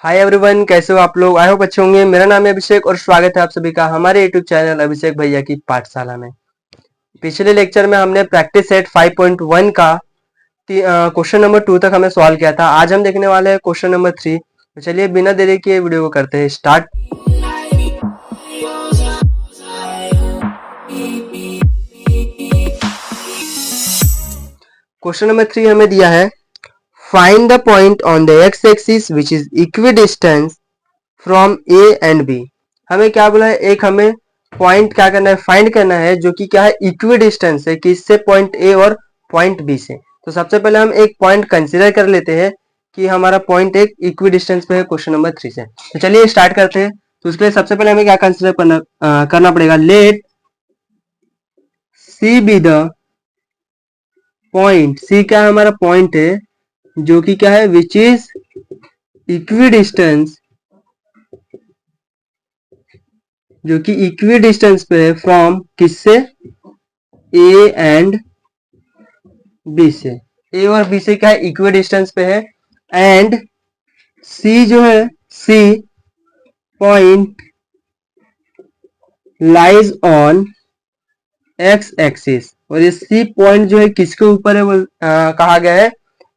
Hi everyone, कैसे हो आप लोग। आई होप अच्छे होंगे। मेरा नाम है अभिषेक और स्वागत है आप सभी का हमारे यूट्यूब चैनल अभिषेक भैया की पाठशाला में। पिछले लेक्चर में हमने प्रैक्टिस सेट 5.1 का क्वेश्चन नंबर 2 तक हमें सॉल्व किया था। आज हम देखने वाले हैं क्वेश्चन नंबर 3। तो चलिए बिना देरी किए वीडियो को करते हैं स्टार्ट। क्वेश्चन नंबर 3 हमें दिया है, find the point on the X axis which is equidistance from A and B. हमें क्या बोला है, एक हमें पॉइंट क्या करना है, फाइंड करना है जो कि क्या है, इक्वी डिस्टेंस है किससे, पॉइंट ए और पॉइंट बी से। तो सबसे पहले हम एक पॉइंट कंसीडर कर लेते हैं कि हमारा पॉइंट एक इक्वी डिस्टेंस पे है क्वेश्चन नंबर 3 से। तो चलिए स्टार्ट करते हैं। तो उसके लिए सबसे पहले हमें क्या कंसीडर करना पड़ेगा, let C be the point. C क्या है, हमारा पॉइंट है जो कि क्या है, विच इज इक्वी डिस्टेंस, जो कि इक्वी डिस्टेंस पे है फ्रॉम किससे, ए एंड बी से। ए और बी से क्या है, इक्वी डिस्टेंस पे है। एंड सी जो है, C point lies on X axis. और ये सी पॉइंट जो है किसके ऊपर है, वो कहा गया है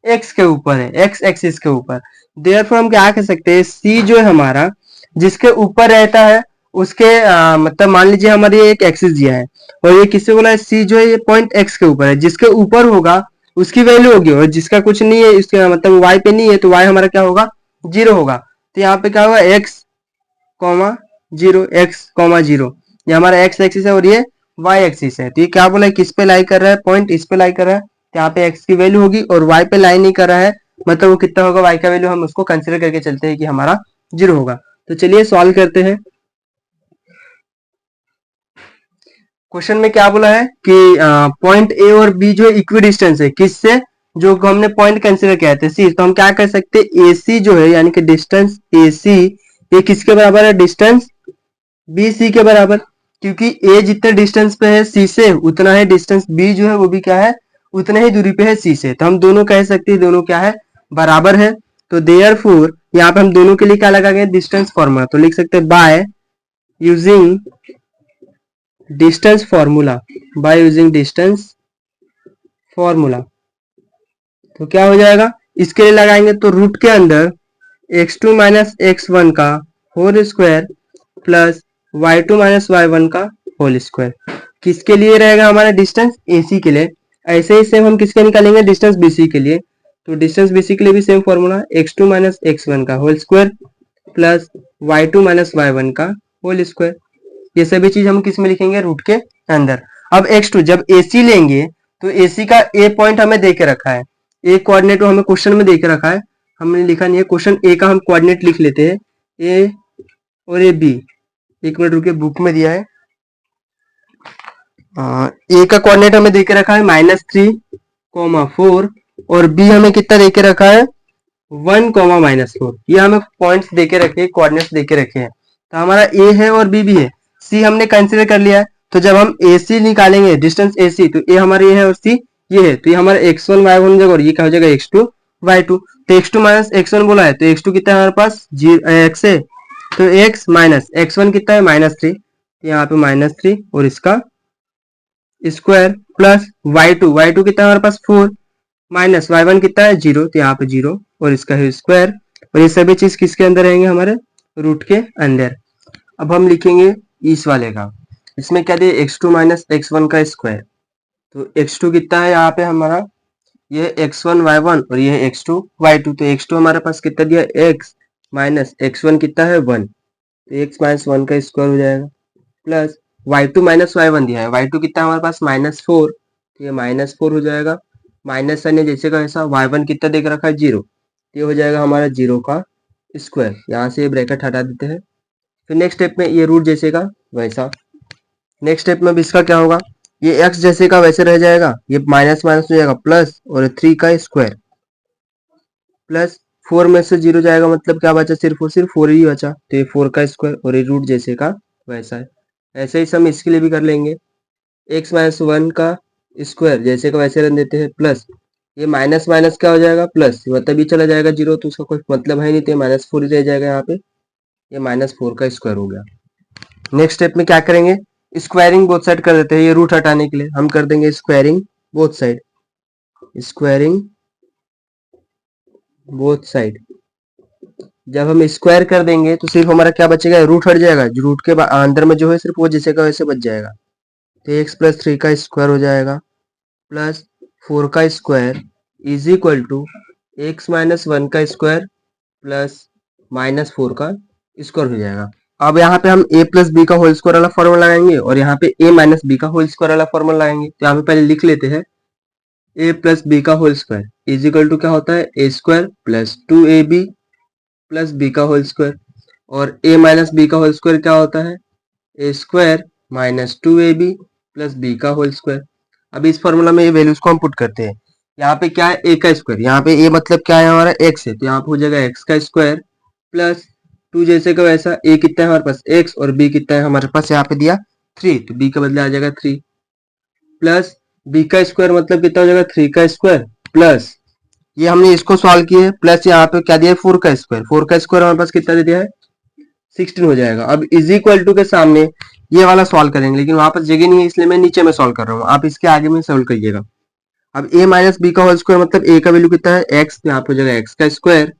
एक्स के ऊपर है, एक्स एक्सिस के ऊपर। देयरफॉर हम क्या कह सकते हैं, सी जो है हमारा जिसके ऊपर रहता है उसके मतलब मान लीजिए हमारी एक एक्सिस दिया है और ये किससे बोला है, सी जो है ये पॉइंट एक्स के ऊपर है, जिसके ऊपर होगा उसकी वैल्यू होगी और जिसका कुछ नहीं है, इसका मतलब वाई पे नहीं है, तो वाई हमारा क्या होगा, 0 होगा। तो यहाँ पे क्या होगा, x comma zero, x comma zero, ये हमारा एक्स एक्सिस है और ये वाई एक्सिस है। तो ये क्या बोला है, किस पे लाई कर रहा है, पॉइंट इस पे लाई कर रहा है। तो यहाँ पे एक्स की वैल्यू होगी और वाई पे लाई नहीं कर रहा है, मतलब वो कितना होगा, वाई का वैल्यू हम उसको कंसिडर करके चलते हैं कि हमारा 0 होगा। तो चलिए सॉल्व करते हैं। क्वेश्चन में क्या बोला है कि पॉइंट ए और बी जो इक्वी डिस्टेंस है किससे, जो हमने पॉइंट कंसिडर किया था सी। तो हम क्या कर सकते हैं, ए सी जो है यानी कि डिस्टेंस ए सी, ये किसके बराबर है, डिस्टेंस बी सी के बराबर। क्योंकि ए जितने डिस्टेंस पे है सी से उतना है डिस्टेंस बी जो है वो भी क्या है, उतने ही दूरी पे है सी से। तो हम दोनों कह सकते हैं दोनों क्या है, बराबर है। तो देयरफॉर यहाँ पे हम दोनों के लिए क्या लगा गया, डिस्टेंस फॉर्मूला। तो लिख सकते हैं by using distance formula, by using distance formula. तो क्या हो जाएगा, इसके लिए लगाएंगे तो रूट के अंदर x2 माइनस x1 का whole square plus y2 minus y1 का होल स्क्वायर। किसके लिए रहेगा, हमारा डिस्टेंस AC के लिए। ऐसे ही सेम हम किसके निकालेंगे, डिस्टेंस BC के लिए। तो डिस्टेंस BC के लिए भी same formula, x2 minus x1 का whole square plus y2 minus y1 का होल स्क्वायर। ये सभी चीज हम किस में लिखेंगे, रूट के अंदर। अब x2 जब AC लेंगे तो AC का A पॉइंट हमें दे के रखा है, ए कोऑर्डिनेट हमें क्वेश्चन में दे के रखा है, हमने लिखा नहीं है। क्वेश्चन ए का हम कोऑर्डिनेट लिख लेते हैं, ए और ए बी। एक मिनट रुके, बुक में दिया है। ए का कोऑर्डिनेट हमें देके रखा है -3, 4 और बी हमें कितना देके रखा है, 1, -4। ये हमें पॉइंट्स देके रखे, कोऑर्डिनेट्स देके रखे हैं। तो हमारा ए है और बी भी है, सी हमने कंसिडर कर लिया है। तो जब हम ए सी निकालेंगे, डिस्टेंस ए सी, तो ए हमारे ये है और सी ये है। तो ये हमारा x1 y1 हो जाएगा और ये क्या हो जाएगा, x2 y2। तो x2 माइनस x1 बोला है, तो x2 कितना है हमारे पास, x है, तो x माइनस x1 कितना है, -3। यहाँ पे -3 और इसका स्क्वायर प्लस y2 कितना है हमारे पास, 4 माइनस y1 कितना है, 0। तो यहाँ पे 0 और इसका है स्क्वायर। और ये सभी चीज किसके अंदर रहेंगे, हमारे रूट के अंदर। अब हम लिखेंगे इस वाले का, इसमें क्या दिया, x2 माइनस x1 का स्क्वायर। तो x2 कितना है यहाँ पे हमारा, ये x1 y1 और ये x2 y2। तो x2 हमारे पास कितना दिया, x माइनस x1 कितना है, 1। तो x माइनस 1 का स्क्वायर हो जाएगा प्लस y2 माइनस y1 दिया है, y2 कितना है हमारे पास, -4। तो ये -4 हो जाएगा, माइनस साइन है जैसे का ऐसा। y1 कितना देख रखा है, 0। ये हो जाएगा हमारा 0 का स्क्वायर। यहाँ से ये ब्रैकेट हटा देते हैं। फिर नेक्स्ट स्टेप में ये रूट जैसे का वैसा। नेक्स्ट स्टेप में भी इसका क्या होगा, ये x जैसे का वैसे रह जाएगा, ये माइनस माइनस हो जाएगा प्लस और 3 का स्क्वायर प्लस 4 में से 0 जाएगा, मतलब क्या बचा, सिर्फ और सिर्फ 4 ही बचा। तो ये 4 का स्क्वायर और ये रूट जैसे का वैसा है। ऐसे ही हम इसके लिए भी कर लेंगे, x माइनस 1 का स्क्वायर जैसे का वैसे रख देते हैं प्लस ये माइनस माइनस क्या हो जाएगा प्लस, मतलब ये चला जाएगा जीरो, तो उसका कोई मतलब है नहीं, तो माइनस फोर ही रह जाएगा यहाँ पे। ये माइनस फोर का स्क्वायर हो गया। नेक्स्ट स्टेप में क्या करेंगे, स्क्वायरिंग बोथ साइड कर देते हैं। ये रूट हटाने के लिए हम कर देंगे squaring both side, squaring both side. जब हम स्क्वायर कर देंगे तो सिर्फ हमारा क्या बचेगा, रूट हट जाएगा, जो रूट के अंदर में जो है सिर्फ वो जैसे का वैसे बच जाएगा। तो एक्स प्लस थ्री का स्क्वायर हो जाएगा प्लस फोर का square is equal to X minus one का स्क्वायर प्लस माइनस फोर का स्क्वायर हो जाएगा। अब यहाँ पे हम a प्लस बी का होल स्क्वायर वाला फॉर्मूला लगाएंगे और यहाँ पे a माइनस बी का होल स्क्वायर वाला फॉर्मूला लगाएंगे। तो यहाँ पे पहले लिख लेते हैं a प्लस बी का whole square is equal to क्या होता है, a square plus two A B plus B का होल स्क्वायर, और a माइनस बी का होल स्क्वायर क्या होता है, A square minus two A B plus B का होल स्क्वायर। अब इस फॉर्मूला में ये वैल्यूज को हम पुट करते हैं। यहाँ पे क्या है, ए का स्क्वायर, यहाँ पे ए मतलब क्या है हमारा एक्स है, तो यहाँ पे हो जाएगा एक्स का स्क्वायर प्लस टू जैसे का वैसा, ए कितना है हमारे पास एक्स और बी कितना है हमारे पास यहाँ पे दिया थ्री, तो बी के बदले आ जाएगा थ्री प्लस बी का स्क्वायर मतलब कितना हो जाएगा थ्री का स्क्वायर प्लस ये हमने इसको सॉल्व किया है प्लस यहाँ पे क्या दिया है फोर का स्क्वायर, फोर का स्क्वायर हमारे पास कितना दे दिया है 16 हो जाएगा। अब इज इक्वल टू के सामने ये वाला सॉल्व करेंगे, लेकिन वहां पर जगह नहीं है इसलिए मैं नीचे में सॉल्व कर रहा हूँ, आप इसके आगे में सॉल्व करिएगा। अब a माइनस बी का होल स्क्वायर मतलब a का वैल्यू कितना है एक्स, तो यहाँ पे हो जाएगा एक्स का स्क्वायर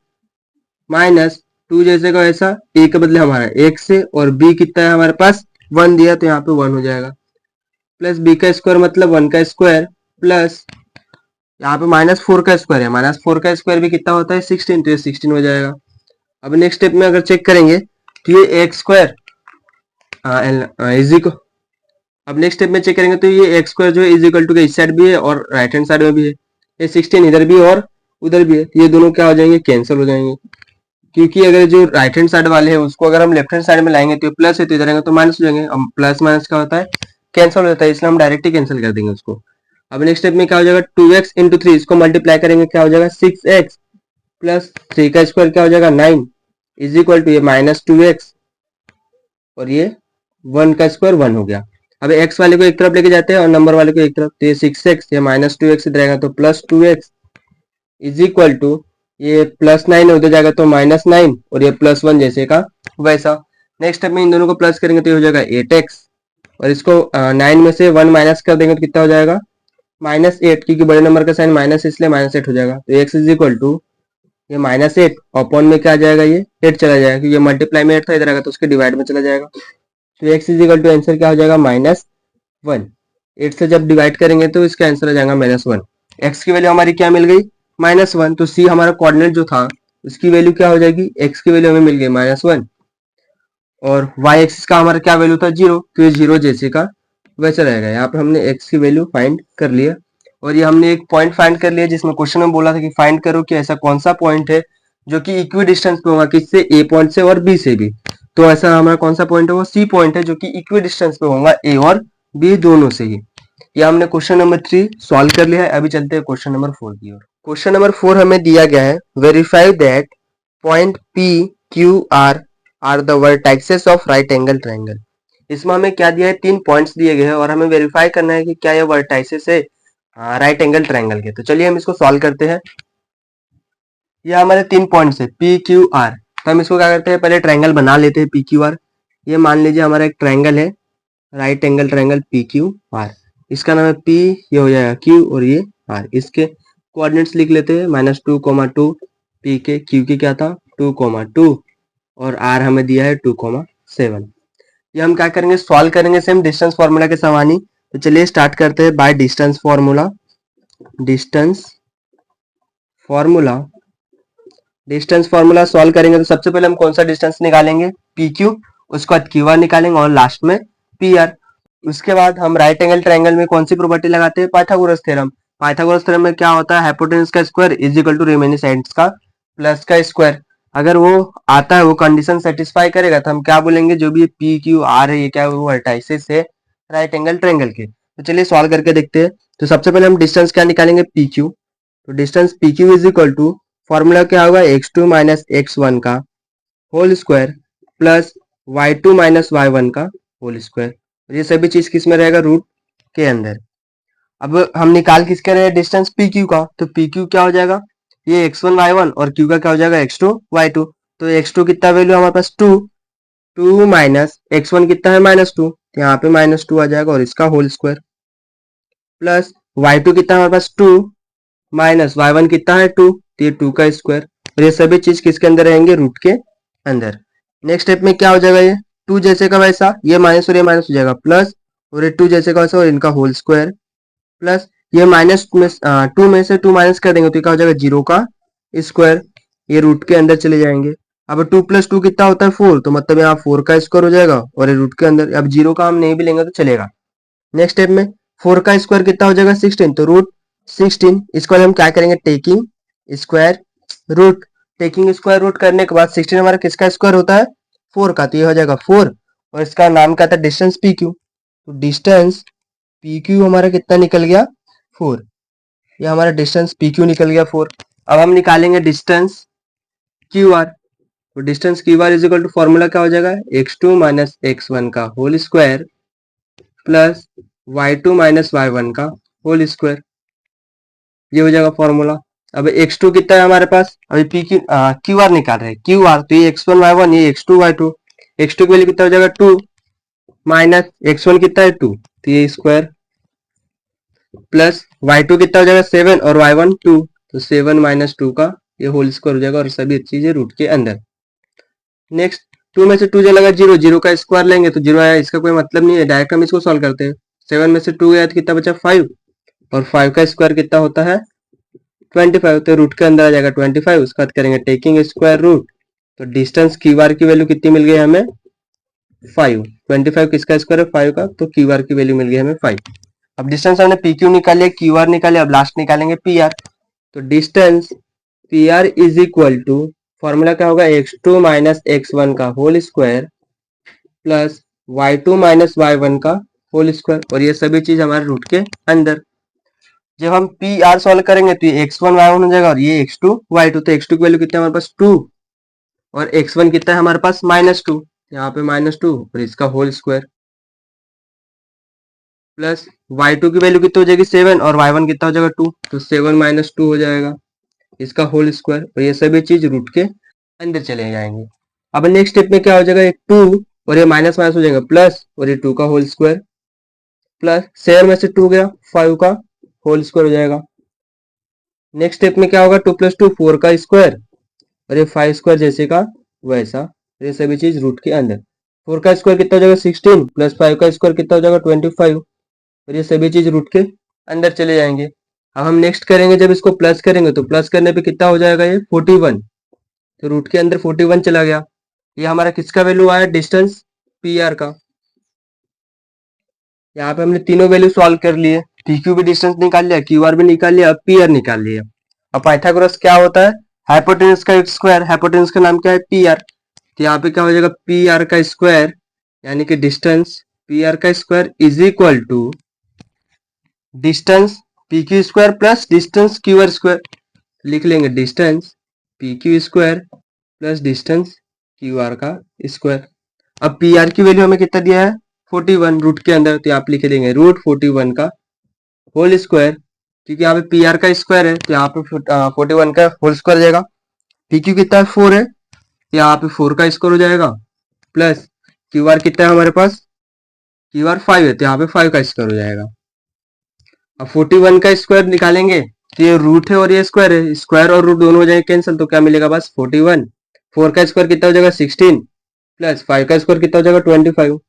माइनस टू जैसे का वैसा, a के बदले हमारा एक्स है और b कितना है हमारे पास वन दिया, तो यहाँ पे वन हो जाएगा प्लस b का स्क्वायर मतलब वन का स्क्वायर प्लस यहाँ पे माइनस फोर का स्क्वायर है, माइनस फोर का स्क्वायर भी कितना होता है 16, तो ये 16 हो जाएगा। अब नेक्स्ट स्टेप में अगर चेक करेंगे तो ये एक्स स्क्वायर इज इक्वल, अब नेक्स्ट स्टेप में चेक करेंगे तो ये एक्स स्क्वायर जो है इज इक्वल टू के इस साइड भी है और राइट हैंड साइड में भी है, ये 16 इधर भी और उधर भी है, तो ये दोनों क्या हो जाएंगे कैंसिल हो जाएंगे, क्योंकि अगर जो राइट हैंड साइड वाले हैं उसको अगर हम लेफ्ट हैंड साइड में लाएंगे तो प्लस है, तो इधर आएंगे तो माइनस हो जाएंगे। अब प्लस माइनस क्या होता है कैंसिल हो जाता है, इसलिए हम डायरेक्ट ही कैंसिल कर देंगे उसको। अब नेक्स्ट स्टेप में क्या हो जाएगा, टू एक्स इंटू थ्री, इसको मल्टीप्लाई करेंगे क्या हो जाएगा सिक्स एक्स प्लस थ्री का स्क्वायर क्या हो जाएगा नाइन इज इक्वल टू ये माइनस टू एक्स और ये वन का स्क्वायर वन हो गया। अब एक्स वाले को एक तरफ लेके जाते हैं और नंबर वाले को एक तरफ, तो ये सिक्स एक्स ये माइनस टू एक्स रहेगा तो plus two X is equal to ये प्लस नाइन उधर जाएगा तो माइनस नाइन और ये प्लस वन जैसे का वैसा। नेक्स्ट स्टेप में इन दोनों को प्लस करेंगे तो ये हो जाएगा एट एक्स और इसको नाइन में से वन माइनस कर देंगे तो कितना हो जाएगा माइनस एट, क्योंकि बड़े नंबर का साइन माइनस इसलिए माइनस एट हो जाएगा। तो एक्स इज इक्वल टू ये माइनस एट अपॉन में क्या आ जाएगा ये एट चला जाएगा, क्योंकि मल्टीप्लाई में एट था इधर आएगा तो उसके डिवाइड में चला जाएगा। तो X is equal to answer क्या हो जाएगा माइनस वन, एट से जब डिवाइड करेंगे तो इसका आंसर आ जाएगा माइनस वन। एक्स की वैल्यू हमारी क्या मिल गई माइनस वन, तो सी हमारा कोऑर्डिनेट जो था उसकी वैल्यू क्या हो जाएगी, एक्स की वैल्यू हमें मिल गई माइनस वन और वाई एक्सिस का हमारा क्या वैल्यू था जीरो, तो ये जीरो जैसे का वैसा रहेगा। यहाँ पे हमने एक्स की वैल्यू फाइंड कर लिया और ये हमने एक पॉइंट फाइंड कर लिया जिसमें क्वेश्चन में बोला था कि फाइंड करो कि ऐसा कौन सा पॉइंट है जो कि इक्वी डिस्टेंस पे होगा, किससे ए पॉइंट से और बी से भी। तो ऐसा हमारा कौन सा पॉइंट है, वो सी पॉइंट है जो कि इक्वी डिस्टेंस पे होगा ए और बी दोनों से ही। ये हमने क्वेश्चन नंबर 3 सॉल्व कर लिया है। अभी चलते हैं क्वेश्चन नंबर 4 की ओर। क्वेश्चन नंबर 4 हमें दिया गया है, verify that point P Q R the vertices of right angle triangle. इसमें हमें क्या दिया है, तीन पॉइंट्स दिए गए हैं और हमें वेरीफाई करना है कि क्या ये वर्टाइसेस है राइट एंगल ट्रायंगल के। तो चलिए हम इसको सॉल्व करते हैं। ये हमारे तीन पॉइंट्स है पी क्यू आर, तो हम इसको क्या करते हैं पहले ट्रायंगल बना लेते हैं पी क्यू आर। ये मान लीजिए हमारा एक ट्रायंगल है right angle triangle P Q R, इसका नाम है पी, ये हो जाएगा क्यू और ये आर। इसके कोऑर्डिनेट्स लिख लेते हैं minus two comma two, P के क्यू के क्या था टू कोमा टू और आर हमें दिया है टू कोमा सेवन। ये हम क्या करेंगे सॉल्व करेंगे सेम डिस्टेंस फॉर्मूला के समान ही। तो चलिए स्टार्ट करते हैं by distance formula. Distance formula solve करेंगे तो सबसे पहले हम कौन सा डिस्टेंस निकालेंगे पी क्यू, उसके बाद क्यू आर निकालेंगे और लास्ट में पी आर। उसके बाद हम राइट एंगल ट्रायंगल में कौन सी प्रॉपर्टी लगाते हैं, पाइथागोरस थ्योरम। पाइथागोरस थ्योरम में क्या होता है, हाइपोटेन्यूज का square is equal to remaining sides का प्लस का स्क्वायर। अगर वो आता है वो कंडीशन सेटिस्फाई करेगा तो हम क्या बोलेंगे, जो भी पी क्यू आर है ये क्या वो वर्टाइसेस है राइट एंगल ट्रायंगल के। तो चलिए सॉल्व करके देखते हैं। तो सबसे पहले हम डिस्टेंस क्या निकालेंगे पी क्यू, तो distance P Q is equal to formula क्या होगा X two minus X one का whole square plus Y two minus Y one का होल स्क्वायर। ये सभी चीज किस में रहेगा रूट के अंदर। अब हम निकाल किसके रहे हैं डिस्टेंस पी क्यू का, तो पी क्यू क्या हो जाएगा, ये x1 y1 और क्यू का क्या हो जाएगा x2 y2। तो x2 कितना वैल्यू हमारे पास 2, 2 माइनस x1 कितना है -2, तो यहाँ पे -2 आ जाएगा और इसका होल स्क्वायर, प्लस y2 कितना है हमारे पास 2 माइनस y1 कितना है 2, तो ये 2 का स्क्वायर। और ये सभी चीज किसके अंदर रहेंगे, रूट के अंदर। नेक्स्ट स्टेप में क्या हो जाएगा, ये 2 जैसे का वैसा, ये माइनस और ये माइनस हो जाएगा, प्लस और ये 2 जैसे का वैसा और इनका होल स्क्वायर, प्लस ये माइनस में 2 में से 2 माइनस कर देंगे तो क्या हो जाएगा 0 का स्क्वायर, ये रूट के अंदर चले जाएंगे। अब 2 + 2 कितना होता है 4, तो मतलब यहाँ 4 का स्क्वायर हो जाएगा और ये रूट के अंदर, अब 0 का हम नहीं भी लेंगे तो चलेगा। नेक्स्ट स्टेप में 4 का स्क्वायर कितना हो जाएगा 16, तो रूट 16, इसको हम क्या करेंगे taking square root, taking square root करने के बाद 16 हमारा किसका स्क्वायर होता है 4 का, तो ये हो जाएगा 4 और इसका नाम क्या था डिस्टेंस पी क्यू, तो डिस्टेंस पी क्यू हमारा कितना निकल गया 4, ये हमारा डिस्टेंस पी क्यू निकल गया 4। अब हम निकालेंगे डिस्टेंस क्यू आर, तो distance Q R is equal to formula क्या हो जाएगा x2 माइनस x1 का whole square plus y2 minus y1 का होल स्क्वायर, ये हो जाएगा फॉर्मूला। अब x2 कितना है हमारे पास, अभी पी क्यू क्यू आर निकाल रहे हैं, क्यू आर तो ये x1 y1, ये x2 y2, x2 की वैल्यू कितना हो जाएगा 2 माइनस x1 कितना है 2, तो ये स्क्वायर, प्लस y2 कितना हो जाएगा 7 और y1 2, तो 7 माइनस 2 का ये होल स्क्वायर हो जाएगा और सभी चीजें रूट के अंदर। नेक्स्ट 2 में से 2 जो लगा 0, 0 का स्क्वायर लेंगे तो 0 आया, इसका कोई मतलब नहीं है, डायरेक्ट हम इसको सॉल्व करते हैं। 7 में से 2 गया तो कितना बचा 5 और 5 का स्क्वायर कितना होता है 25, तो रूट के अंदर आ जाएगा 25, उसके बाद करेंगे टेकिंग स्क्वायर रूट, तो डिस्टेंस क्यू आर की वैल्यू कितनी मिल गई हमें 5, 25 किसका स्क्वायर है 5 का, तो क्यू आर की वैल्यू मिल गई हमें 5। अब डिस्टेंस हमने पी क्यू निकाल लिया, क्यू आर निकाले, अब लास्ट निकालेंगे पी आर, तो distance P R is equal to formula क्या होगा x2 माइनस x1 का whole square plus y2 minus y1 का होल स्क्वायर, और ये सभी चीज हमारे रूट के अंदर। जब हम पी आर सॉल्व करेंगे तो ये x1 y1 हो जाएगा और ये x2 y2, तो x2 की वैल्यू कितना है हमारे पास 2 और x1 कितना है हमारे पास -2, यहाँ पे -2 और इसका होल स्क्वायर, प्लस y2 की वैल्यू कितनी हो जाएगी 7 और y1 कितना हो जाएगा 2, तो 7 माइनस 2 हो जाएगा इसका होल स्क्वायर, और ये सभी चीज रूट के अंदर चले जाएंगे। अब नेक्स्ट स्टेप में क्या हो जाएगा, एक 2 और ये माइनस माइनस हो जाएगा प्लस और ये 2 का होल स्क्वायर, प्लस 7 में से 2 गया 5 का होल स्क्वायर हो जाएगा। नेक्स्ट स्टेप में क्या होगा 2 + 2 4 का स्क्वायर और ये 5 स्क्वायर जैसे का वैसा, ये सभी चीज रूट के अंदर। 4 का स्क्वायर कितना हो जाएगा 16 प्लस 5 का स्क्वायर कितना हो जाएगा 25, और ये सभी चीज रूट के अंदर चले जाएंगे। अब हम नेक्स्ट करेंगे, जब इसको प्लस करेंगे तो प्लस करने पे कितना हो जाएगा ये 41, तो रूट के अंदर 41 चला गया। ये हमारा किसका वैल्यू आया डिस्टेंस पी आर का। यहाँ पे हमने तीनों वैल्यू सॉल्व कर लिए, पी क्यू भी डिस्टेंस निकाल लिया, क्यू आर भी निकाल लिया, अब पी आर निकाल लिया। अब पाइथागोरस क्या होता है, हाइपोटेनस का स्क्वायर, हाइपोटेनस का नाम क्या है पी आर, तो यहाँ पे क्या हो जाएगा पी आर का स्क्वायर यानी कि डिस्टेंस पी आर का square is equal to distance P Q square plus distance Q R square, लिख लेंगे distance P Q square plus distance Q R का स्क्वायर। अब पी आर की वैल्यू हमें कितना दिया है 41 रूट के अंदर, तो आप लिख देंगे रूट 41 का होल स्क्वायर, क्योंकि यहाँ पे पी आर का स्क्वायर है तो यहाँ पे 41 का होल स्क्वायर हो जाएगा। पी क्यू कितना है 4 है, तो यहाँ पे 4 का स्क्वायर हो जाएगा, प्लस क्यू आर कितना है हमारे पास, क्यू आर 5 है तो यहाँ पे 5 का स्क्वायर हो जाएगा। अब 41 का स्क्वायर निकालेंगे तो ये रूट है और ये स्क्वायर है, स्क्वायर और रूट दोनों हो जाएंगे कैंसिल, तो क्या मिलेगा बस 41, 4 का स्क्वायर कितना हो जाएगा 16 प्लस 5 का स्क्वायर कितना हो जाएगा 25,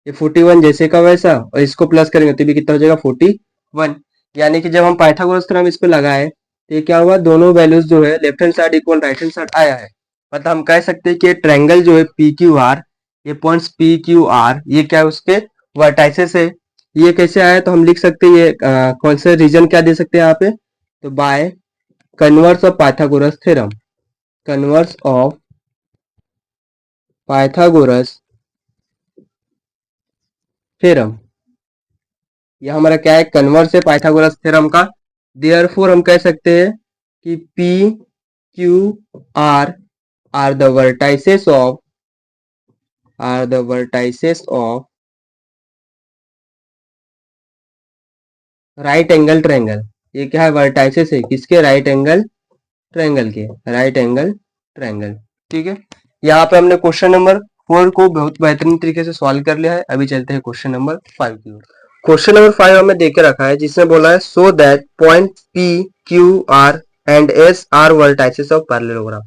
ये 41 जैसे का वैसा, और इसको प्लस करेंगे तो भी कितना हो जाएगा 41। यानी कि जब हम पाइथागोरस थ्योरम इस पे लगाए तो ये क्या हुआ, दोनों वैल्यूज जो है left hand side equal right hand side आया है। मतलब हम कह सकते हैं कि ये ट्रायंगल जो है पी क्यू आर, ये पॉइंट्स पी क्यू आर ये क्या है उसके वर्टाइसेस है। ये कैसे आया, तो हम लिख सकते हैं ये कौन से रीजन क्या दे सकते हैं यहाँ पे, तो by converse of Pythagoras theorem, converse of Pythagoras theorem, ये हमारा क्या है कन्वर्स है पाइथागोरस थ्योरम का। देयरफॉर हम कह सकते हैं कि P Q R the vertices of right angle triangle, ये क्या है, वर्टाइसेस है किसके, राइट एंगल ट्रायंगल के, राइट एंगल ट्रायंगल। ठीक है, यहाँ पे हमने क्वेश्चन नंबर 4 को बहुत बेहतरीन तरीके से सॉल्व कर लिया है। अभी चलते हैं क्वेश्चन नंबर 5 की ओर। क्वेश्चन नंबर 5 हमें देके रखा है जिसमें बोला है so that point P Q R and S R vertices of parallelogram.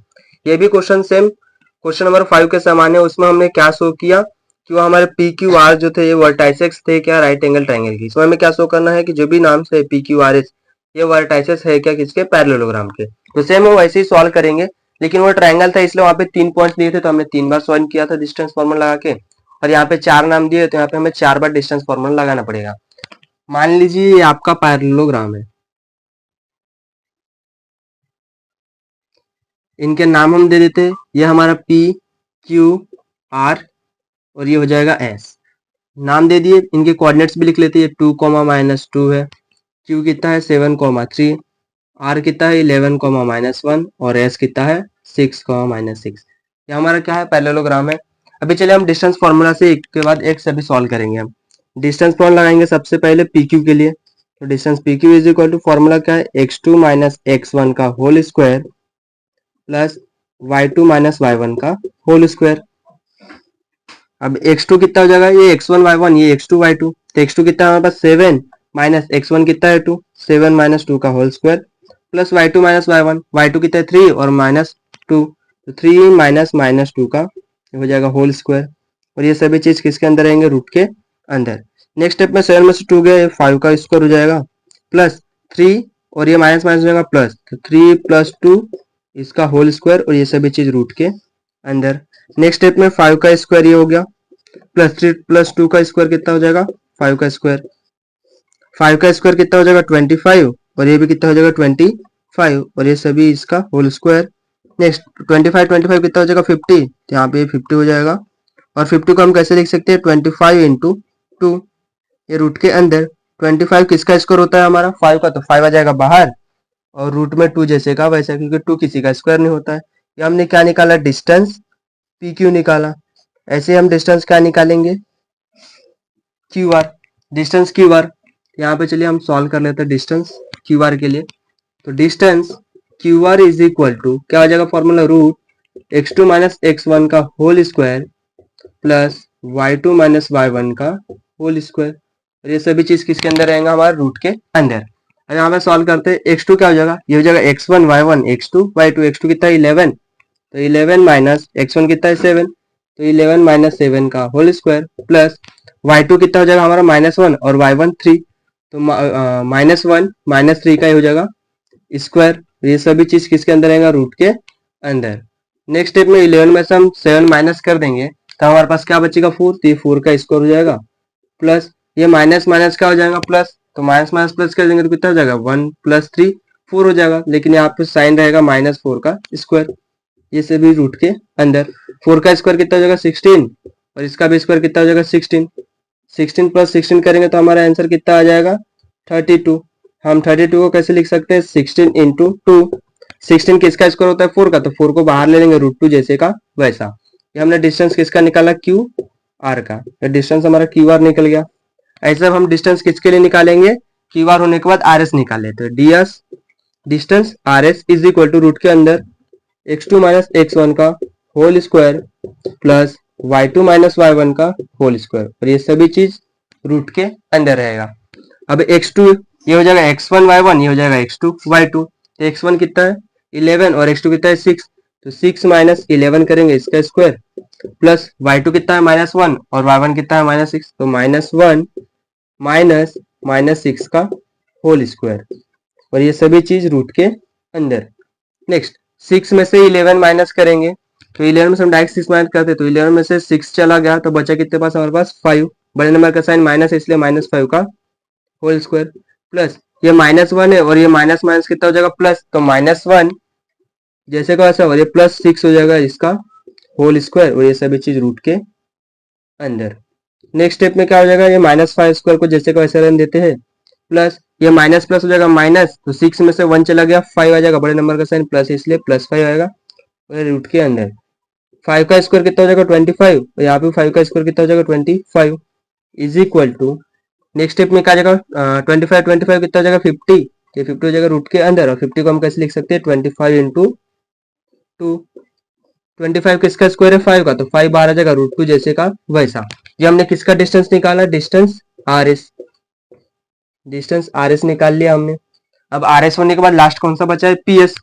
ये भी क्वेश्चन सेम क्वेश्चन नंबर 5 के समान है। उसमें हमने क्या शो किया कि वो हमारे पी क्यू आर जो थे ये वर्टाइसेस थे क्या, राइट एंगल ट्रायंगल की। इसमें हमें क्या शो करना है कि जो भी नाम से पी क्यू आर एस ये वर्टाइसेस है क्या, किसके, पैरेललोग्राम के। तो सेम हम वैसे ही सॉल्व करेंगे, लेकिन वो ट्रायंगल था इसलिए वहां पे 3 पॉइंट्स दिए थे तो हमने 3 बार सॉल्व किया था डिस्टेंस फॉर्मूला लगा के, और यहाँ पे 4 नाम दिए तो यहाँ पे हमें 4 बार डिस्टेंस फॉर्मूला लगाना पड़ेगा। मान लीजिए ये आपका पैरेललोग्राम है, इनके नाम हम दे देते, ये हमारा पी क्यू आर और ये हो जाएगा एस। नाम दे दिए, इनके कोऑर्डिनेट्स भी लिख लेते हैं, 2, -2 है, क्यू कितना है 7, 3, आर कितना है 11, -1 और एस कितना है 6, -6। ये हमारा क्या है, पैरेललोग्राम है। अभी चलिए हम डिस्टेंस फॉर्मूला से एक के बाद एक सभी सॉल्व करेंगे। हम डिस्टेंस फॉर्मूला लगाएंगे सबसे पहले पी क्यू के लिए। तो distance P Q is equal to formula क्या है, x2 - x1 का whole square plus y2 - y1 का होल स्क्वायर। अब x2 कितना हो जाएगा, ये x1 y1 ये x2 y2, तो x2 कितना है हमारे पास 7 माइनस x1 कितना है 2, 7 - 2 का whole square plus y2 - y1, y2 कितना है 3 और -2, तो 3 - -2 का हो जाएगा होल स्क्वायर। और ये सभी चीज किसके अंदर रहेंगे, रूट के अंदर। नेक्स्ट स्टेप में 7 में से 2 गया, ये 5 का स्क्वायर हो जाएगा प्लस 3 और ये माइनस माइनस हो जाएगा प्लस, तो 3 + 2 इसका होल स्क्वायर और ये सभी चीज रूट के अंदर। नेक्स्ट स्टेप में 5 का स्क्वायर ये हो गया प्लस 3 + 2 का स्क्वायर कितना हो जाएगा 5 का स्क्वायर। 5 का स्क्वायर कितना हो जाएगा 25 और ये भी कितना हो जाएगा 25 और ये सभी इसका होल स्क्वायर। नेक्स्ट 25 कितना हो जाएगा 50, तो यहाँ पे 50 हो जाएगा। और 50 को हम कैसे लिख सकते हैं 25 × 2, ये रूट के अंदर। 25 किसका स्क्वायर होता है हमारा 5 का, तो 5 आ जाएगा बाहर और रूट में 2 जैसे का वैसा, क्योंकि 2 किसी का स्क्वायर नहीं होता है। ये हमने क्या निकाला, डिस्टेंस पी क्यू निकाला। ऐसे हम डिस्टेंस क्या निकालेंगे, Q R, distance Q are. यहाँ पे चलिए हम सॉल्व कर लेते हैं डिस्टेंस क्यू आर के लिए। तो distance Q R is equal to क्या हो जाएगा फॉर्मूला, रूट x2 - x1 का whole square plus y2 - y1 का होल स्क्वायर। और ये सभी चीज किसके अंदर रहेगा, हमारे रूट के अंदर। और यहाँ पे सॉल्व करते हैं, x2 क्या हो जाएगा, ये हो जाएगा x1 y1 x2 y2, x2 कितना है 11, तो 11 माइनस x1 कितना है 7, तो 11 - 7 का होल स्क्वायर प्लस y2 कितना हो जाएगा हमारा -1 और y1 3, तो -1 - 3 का ही हो जाएगा स्क्वायर। ये सभी चीज किसके अंदर रहेगा, रूट के अंदर। नेक्स्ट स्टेप में 11 में से हम 7 माइनस कर देंगे तो हमारे पास क्या बचेगा 4, तो ये 4 का स्क्वायर हो जाएगा प्लस ये माइनस माइनस क्या हो जाएगा प्लस, तो माइनस माइनस प्लस कर देंगे तो कितना हो जाएगा 1 + 3 4 हो जाएगा, लेकिन यहाँ पे साइन रहेगा -4 का स्क्वायर। ये सभी रूट के अंदर। 4 का स्क्वायर कितना हो जाएगा 16 और इसका भी स्क्वायर कितना हो जाएगा 16, 16 + 16 करेंगे तो हमारा आंसर कितना आ जाएगा 32। हम 32 को कैसे लिख सकते हैं 16 × 2, 16 किसका स्क्वायर होता है 4 का, तो 4 को बाहर ले लेंगे √2 जैसे का वैसा। ये हमने डिस्टेंस किसका निकाला क्यू आर का, तो डिस्टेंस हमारा क्यू आर निकल गया। ऐसे हम डिस्टेंस किसके लिए निकालेंगे, क्यू आर होने के बाद आर एस निकाले, तो ds distance R S is equal to root के अंदर x2 - x1 का whole square plus y2 - y1 का होल स्क्वायर, और ये सभी चीज रूट के अंदर रहेगा। अब x2 ये हो जाएगा x1 y1, ये हो जाएगा x2 y2, तो x1 कितना है 11 और x2 कितना है 6, तो 6 - 11 करेंगे इसका स्क्वायर प्लस y2 कितना है -1 और y1 कितना है -6, तो -1 -6 का होल स्क्वायर, और ये सभी चीज रूट के अंदर। नेक्स्ट 6 में से 11 माइनस करेंगे, तो 11 में से हम डायरेक्ट 6 माइनस करते, तो 11 में से 6 चला गया तो बचा कितने पास हमारे पास 5, बड़े नंबर का साइन माइनस है इसलिए -5 का होल स्क्वायर प्लस ये -1 है और ये माइनस माइनस कितना हो जाएगा प्लस, तो -1 जैसे का वैसा और ये +6 हो जाएगा इसका होल स्क्वायर, और ये सभी चीज रूट के अंदर। नेक्स्ट स्टेप में क्या हो जाएगा, ये -5 स्क्वायर को जैसे का वैसे रहने देते हैं प्लस ये माइनस प्लस हो जाएगा माइनस, तो 6 में से 1 चला गया 5 आ जाएगा, बड़े नंबर का साइन प्लस इसलिए +5 आएगा और रूट के अंदर। 5 का स्क्वायर कितना हो जाएगा 25 और यहाँ पे 5 का स्क्वायर कितना हो जाएगा 25 is equal to. Next step में क्या आ जाएगा, 25 कितना हो जाएगा 50, ये 50 हो जाएगा रूट के अंदर, और 50 को हम कैसे लिख सकते हैं 25 इंटू 2, 25 किसका स्क्वायर है 5 का, तो 5 बाहर आ जाएगा √2 जैसे का वैसा। ये हमने किसका डिस्टेंस निकाला, डिस्टेंस RS, डिस्टेंस RS निकाल लिया हमने। अब RS होने के बाद लास्ट कौन सा बचा है PS,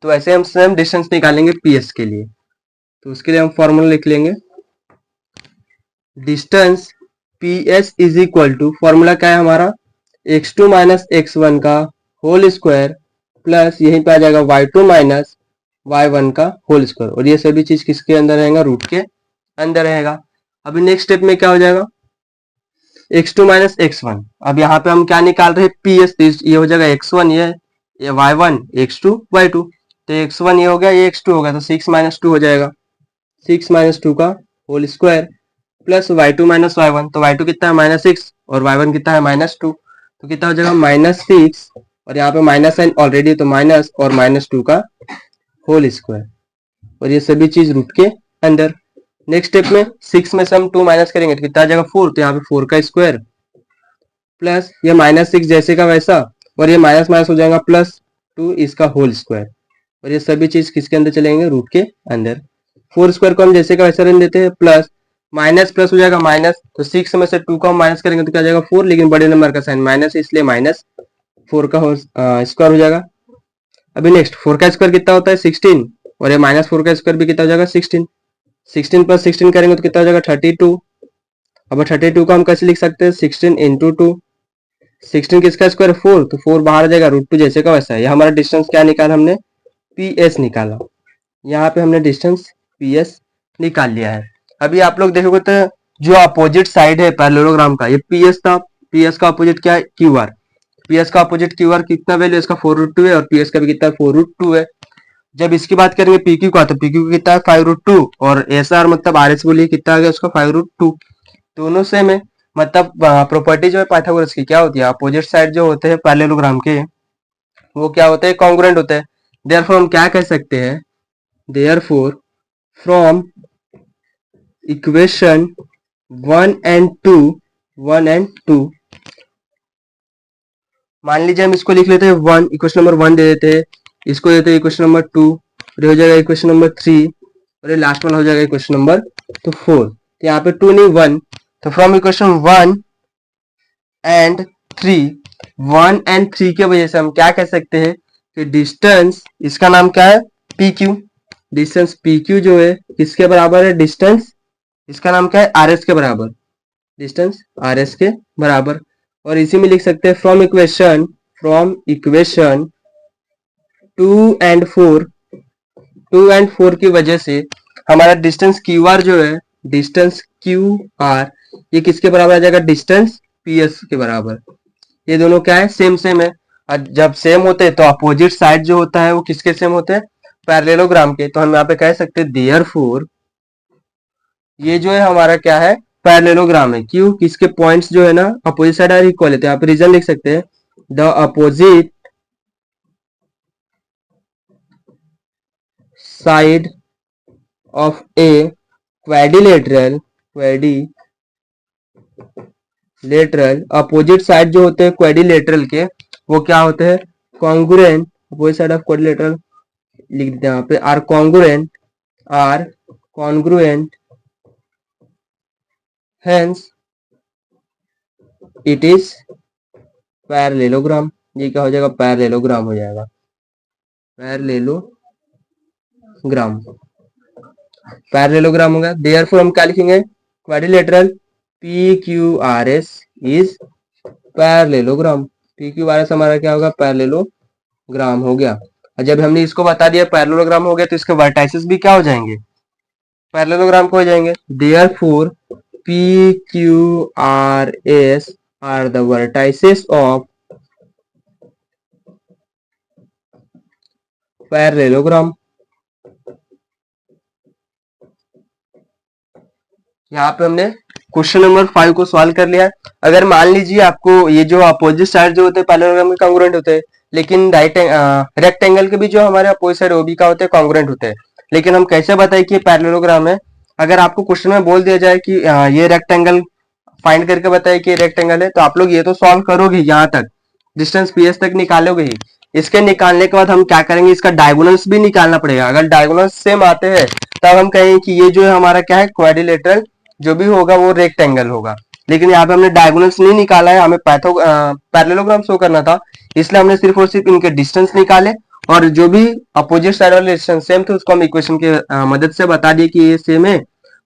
तो ऐसे हम सेम डिस्टेंस निकालेंगे PS के लिए, तो उसके लिए हम फॉर्मूला लिख लेंगे, distance PS is equal to, formula क्या है हमारा, x2 माइनस x1 का होल स्क्वायर प्लस यहीं पे आ जाएगा y2 माइनस y1 का होल स्क्वायर, और ये सभी चीज किसके अंदर रहेगा, रूट के अंदर रहेगा। अभी नेक्स्ट स्टेप में क्या हो जाएगा, x2 माइनस x1, अब यहाँ पे हम क्या निकाल रहे हैं PS, तो ये हो जाएगा x1, ये y1, x2 y2, तो x1 ये हो गया, ये x2 हो गया, तो 6 माइनस 2 हो जाएगा, 6 माइनस 2 का whole square plus y2 minus y1, तो y2 कितना है -6 और y1 कितना है -2, तो कितना हो जाएगा -6, और यहाँ पे माइनस साइन ऑलरेडी, तो माइनस और -2 का होल स्क्वायर, और ये सभी चीज रूट के अंदर। नेक्स्ट स्टेप में 6 में से हम 2 माइनस करेंगे तो कितना आ जाएगा 4, तो यहाँ पे 4 का स्क्वायर प्लस ये -6 जैसे का वैसा, और ये माइनस माइनस हो जाएगा +2 इसका होल स्क्वायर, और ये सभी चीज किसके अंदर चलेंगे, रूट के अंदर। 4 स्क्वायर को हम जैसे का वैसा रहने देते हैं, प्लस माइनस प्लस हो जाएगा माइनस, तो 6 में से 2 को हम माइनस करेंगे तो क्या जाएगा 4, लेकिन बड़े नंबर का साइन माइनस है इसलिए -4 का स्क्वायर हो जाएगा। अभी नेक्स्ट 4 का स्क्वायर कितना होता है 16, और ये -4 का स्क्वायर भी कितना हो जाएगा 16, 16 प्लस 16 करेंगे तो कितना हो जाएगा 32। अब 32 को हम कैसे लिख सकते हैं 16 इंटू 2, 16 किसका स्क्वायर 4, तो 4 बाहर आ जाएगा √2 जैसे का वैसा है। ये हमारा डिस्टेंस क्या निकाला हमने, PS निकाला, यहाँ पे हमने डिस्टेंस PS निकाल लिया है। अभी आप लोग देखोगे तो जो अपोजिट साइड है पैरेललोग्राम का, ये PS था, PS का अपोजिट क्या है QR, PS का अपोजिट QR कितना वैल्यू इसका 4√2 है, और PS का भी कितना 4√2 है। जब इसकी बात करेंगे PQ का, तो PQ कितना है 5√2, और SR मतलब RS बोलिए कितना आ गया उसका 5√2, दोनों सेम है। मतलब प्रॉपर्टी जो है पाइथागोरस की क्या होती है, अपोजिट साइड जो होते हैं पैरेललोग्राम के वो क्या होते हैं, कॉन्ग्रुएंट होते हैं। देयरफॉर हम क्या कह सकते हैं, देयरफॉर फ्रॉम इक्वेशन 1 एंड 2 मान लीजिए हम इसको लिख लेते हैं 1, इक्वेशन नंबर 1 दे देते हैं, इसको देते हैं इक्वेशन नंबर 2, और ये हो जाएगा इक्वेशन नंबर 3, और ये लास्ट वाला हो जाएगा इक्वेशन नंबर 4। तो यहाँ पे 2 नहीं 1, तो फ्रॉम इक्वेशन 1 एंड 3 की वजह से हम क्या कह सकते हैं कि डिस्टेंस, इसका नाम क्या है PQ, डिस्टेंस PQ जो है किसके बराबर है, डिस्टेंस इसका नाम क्या है RS के बराबर, डिस्टेंस RS के बराबर। और इसी में लिख सकते हैं फ्रॉम इक्वेशन 2 एंड 4 की वजह से हमारा डिस्टेंस QR जो है, डिस्टेंस QR ये किसके बराबर आ जाएगा, डिस्टेंस PS के बराबर। ये दोनों क्या है, सेम सेम है, और जब सेम होते हैं तो अपोजिट साइड जो होता है वो किसके सेम होते हैं, पैरेललोग्राम के। तो हम यहाँ पे कह सकते हैं देयरफॉर ये जो है हमारा क्या है, पैरेललोग्राम है। क्यों, किसके पॉइंट्स जो है ना अपोजिट साइड आर इक्वल है, तो यहाँ पे रीजन लिख सकते हैं the opposite side of a quadrilateral opposite side जो होते हैं क्वाड्रिलेटरल के वो क्या होते हैं, congruent, opposite side of quadrilateral लिख देते हैं यहाँ पे are congruent hence it is parallelogram. ये क्या हो जाएगा, पैरेललोग्राम हो जाएगा, पैरेललोग्राम हो गया। देयरफॉर हम क्या लिखेंगे, quadrilateral PQRS is parallelogram, PQRS हमारा क्या होगा, पैरेललोग्राम हो गया। और जब हमने इसको बता दिया पैरेललोग्राम हो गया तो इसके वर्टाइसेस भी क्या हो जाएंगे, पैरेललोग्राम को हो जाएंगे। Therefore PQRS are the vertices of parallelogram. यहाँ पे हमने क्वेश्चन नंबर 5 को सॉल्व कर लिया है। अगर मान लीजिए आपको ये जो अपोजिट साइड जो होते हैं पैरेललोग्राम के कॉन्ग्रुएंट होते हैं, लेकिन रेक्टेंगल के भी जो हमारे अपोजिट साइड वो भी क्या होते हैं, कॉन्ग्रुएंट होते हैं। लेकिन हम कैसे बताएं कि ये पैरेललोग्राम है, अगर आपको क्वेश्चन में बोल दिया जाए कि ये रेक्टेंगल फाइंड करके बताया कि रेक्टेंगल है, तो आप लोग ये तो सॉल्व करोगे, यहाँ तक डिस्टेंस पीएस तक निकालोगे ही। इसके निकालने के बाद हम क्या करेंगे, इसका डायगोनल्स भी निकालना पड़ेगा। अगर डायगोनल्स सेम आते हैं तब हम कहेंगे कि ये जो है हमारा क्या है, क्वाड्रिलेटरल जो भी होगा वो रेक्टेंगल होगा। लेकिन यहाँ पे हमने डायगोनल्स नहीं निकाला है, हमें पैरेललोग्राम शो करना था, इसलिए हमने सिर्फ और सिर्फ इनके डिस्टेंस निकाले, और जो भी अपोजिट साइड वाले डिस्टेंस सेम थे उसको हम इक्वेशन के मदद से बता दिए कि ये सेम है।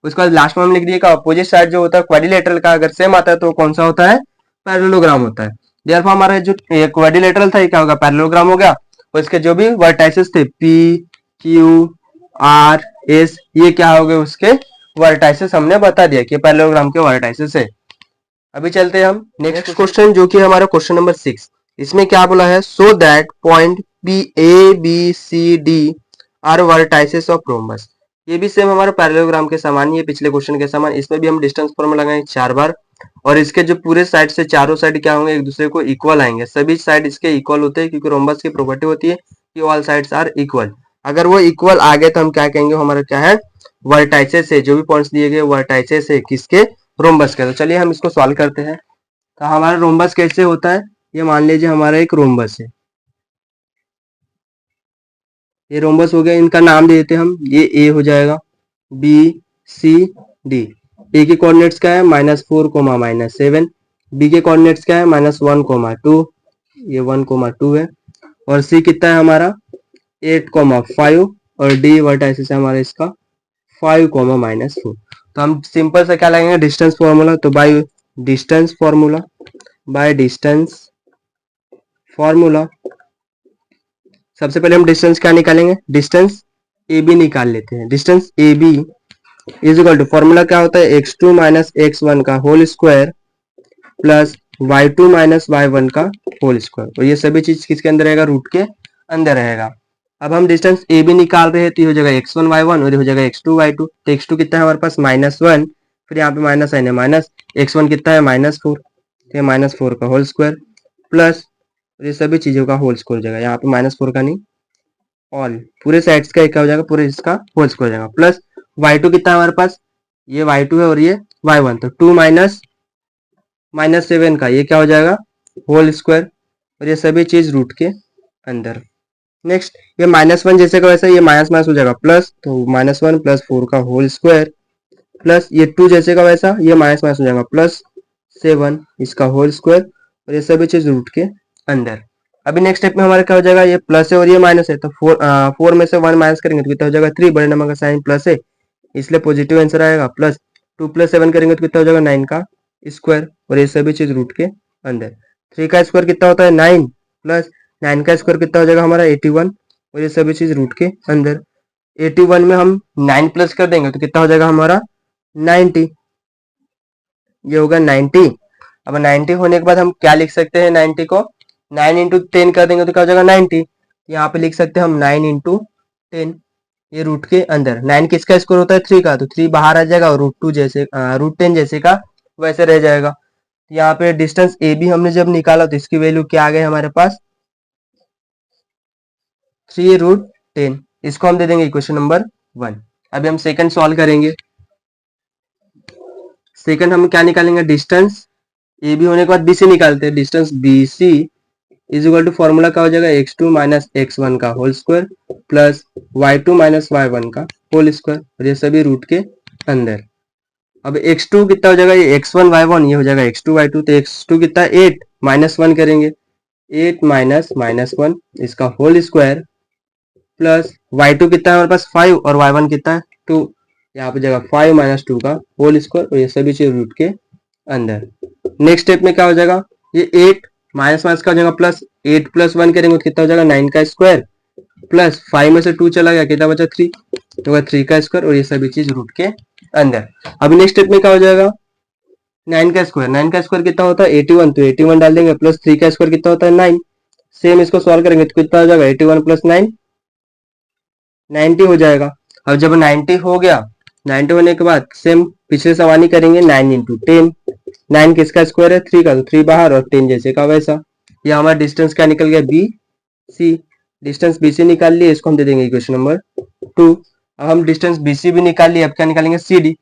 उसके बाद लास्ट में हम लिख दिए कि अपोजिट साइड जो होता है क्वाड्रिलेटरल का अगर सेम आता है तो कौन सा होता है, पैरेललोग्राम होता है। देयरफॉर हमारा जो क्वाड्रिलेटरल था ये क्या होगा, पैरेललोग्राम हो गया। और इसके जो भी वर्टाइसेस थे पी क्यू आर एस, ये क्या हो गए, उसके वर्टाइसेस हमने बता दिया कि पैरेललोग्राम के वर्टाइसेस है। अभी चलते हैं हम नेक्स्ट क्वेश्चन, जो कि हमारा क्वेश्चन नंबर 6। इसमें क्या बोला है, so that point P A B C D are vertices of rhombus. ये भी सेम हमारा पैरेललोग्राम के समान ही है, पिछले क्वेश्चन के समान। इसमें भी हम डिस्टेंस फॉर्मूला लगाएंगे 4 बार, और इसके जो पूरे साइड से चारों साइड क्या होंगे, एक दूसरे को इक्वल आएंगे। सभी साइड इसके इक्वल होते हैं, क्योंकि रोम्बस की प्रॉपर्टी होती है कि ऑल साइड्स आर इक्वल। अगर वो इक्वल आ गए तो हम क्या कहेंगे, हमारा क्या है, वर्टाइसेस है। जो भी पॉइंट्स दिए गए वर्टाइसेस है किसके, रोम्बस के। तो चलिए हम इसको सॉल्व करते हैं। तो हमारा रोम्बस कैसे होता है, ये मान लीजिए हमारा एक रोम्बस है, ये रोम्बस हो गया। इनका नाम दे देते हम, ये ए हो जाएगा, बी सी डी। ए के कोऑर्डिनेट्स क्या है, -4, -7। बी के कोऑर्डिनेट्स क्या है, -1, 2, ये 1, 2 है। और सी कितना है हमारा, 8, 5। और डी वर्टाइसिस है हमारा इसका 5, -4। तो हम सिंपल से क्या लगेंगे, डिस्टेंस फॉर्मूला। तो by distance formula, by distance formula सबसे पहले हम डिस्टेंस क्या निकालेंगे, डिस्टेंस ए बी निकाल लेते हैं। Distance A B is equal to, formula क्या होता है, x2 - x1 का whole square plus y2 - y1 का होल स्क्वायर। और ये सभी चीज किसके अंदर रहेगा, रूट के अंदर रहेगा। अब हम डिस्टेंस ए बी निकाल रहे हैं, तो ये हो जाएगा x1 y1 और ये हो जाएगा x2 y2। तो x2 कितना है हमारे पास, -1, फिर यहाँ पे माइनस साइन है, माइनस x1 कितना है, -4, तो -4 का होल स्क्वायर प्लस ये सभी चीजों का होल स्क्वायर हो जाएगा। यहाँ पे -4 का नहीं, ऑल पूरे साइड्स का क्या हो जाएगा, पूरे इसका होल स्क्वायर हो जाएगा। प्लस y2 कितना है हमारे पास, ये y2 है और ये y1, तो 2 -7 का ये क्या हो जाएगा, होल स्क्वायर। और ये सभी चीज रूट के अंदर। नेक्स्ट ये -1 जैसे का वैसा ये माइनस माइनस हो जाएगा प्लस, तो -1 + 4 का होल स्क्वायर प्लस ये 2 जैसे का वैसा ये माइनस माइनस हो जाएगा +7 इसका होल स्क्वायर। और ये सभी चीज रूट के अंदर। अभी नेक्स्ट स्टेप में हमारा क्या हो जाएगा, ये प्लस है और ये माइनस है, तो 4 में से 1 माइनस करेंगे तो कितना हो जाएगा 3, बड़े नंबर का साइन प्लस है इसलिए पॉजिटिव आंसर आएगा। प्लस 2 + 7 करेंगे तो कितना हो जाएगा 9 का स्क्वायर। और ये सभी चीज रूट के अंदर। 3 का स्क्वायर कितना होता है 9, प्लस 9 का स्क्वायर कितना हो जाएगा हमारा 81। और ये सभी चीज रूट के अंदर। 81 में हम 9 प्लस कर देंगे तो कितना हो जाएगा हमारा 90, ये होगा 90। अब 90 होने के बाद हम क्या लिख सकते हैं, 90 को 9 × 10 कर देंगे तो क्या हो जाएगा 90। यहाँ पे लिख सकते हैं हम 9 × 10, ये रूट के अंदर। 9 किसका स्क्वायर होता है 3 का, तो 3 बाहर आ जाएगा और √10 जैसे का वैसे रह जाएगा। यहाँ पे डिस्टेंस ए बी हमने जब निकाला तो इसकी वैल्यू क्या आ गई हमारे पास 3√10। इसको हम दे देंगे इक्वेशन नंबर 1। अभी हम सेकंड सॉल्व करेंगे। सेकंड हम क्या निकालेंगे, डिस्टेंस ए बी होने के बाद बी सी निकालते हैं। Distance B C is equal to, formula क्या हो जाएगा, x2 - x1 का whole square plus y2 - y1 का होल स्क्वायर। और ये सभी रूट के अंदर। अब x2 कितना हो जाएगा, ये x1 y1 ये हो जाएगा x2 y2। तो x2 कितना है 8, -1 करेंगे 8 -1 इसका होल स्क्वायर प्लस y2 कितना है हमारे पास 5 और y1 कितना है 2, यहाँ पे जाएगा 5 - 2 का होल स्क्वायर। और ये सभी चीज रूट के अंदर। नेक्स्ट स्टेप में क्या हो जाएगा, ये 8 माइनस माइनस का हो जाएगा प्लस, 8 + 1 करेंगे तो कितना हो जाएगा 9 का स्क्वायर प्लस 5 में से 2 चला गया कितना बचा 3, तो 3 का स्क्वायर। और ये सभी चीज रूट के अंदर। अभी नेक्स्ट स्टेप में क्या हो जाएगा, 9 का स्क्वायर कितना होता है 81, तो 81 डाल देंगे प्लस 3 का स्क्वायर कितना होता है 9। सेम इसको सॉल्व करेंगे तो कितना हो जाएगा 81 + 9 90 हो जाएगा। अब जब 90 हो गया, 90 होने के बाद सेम पिछले सवाल करेंगे 9 × 10। 9 किसका स्क्वायर है 3 का, तो 3 बाहर और 10 जैसे का वैसा। ये हमारा डिस्टेंस क्या निकल गया B C. Distance B C निकाल लिए, इसको हम दे देंगे इक्वेशन नंबर 2। अब हम डिस्टेंस बी सी भी निकाल लिए, अब क्या निकालेंगे C D.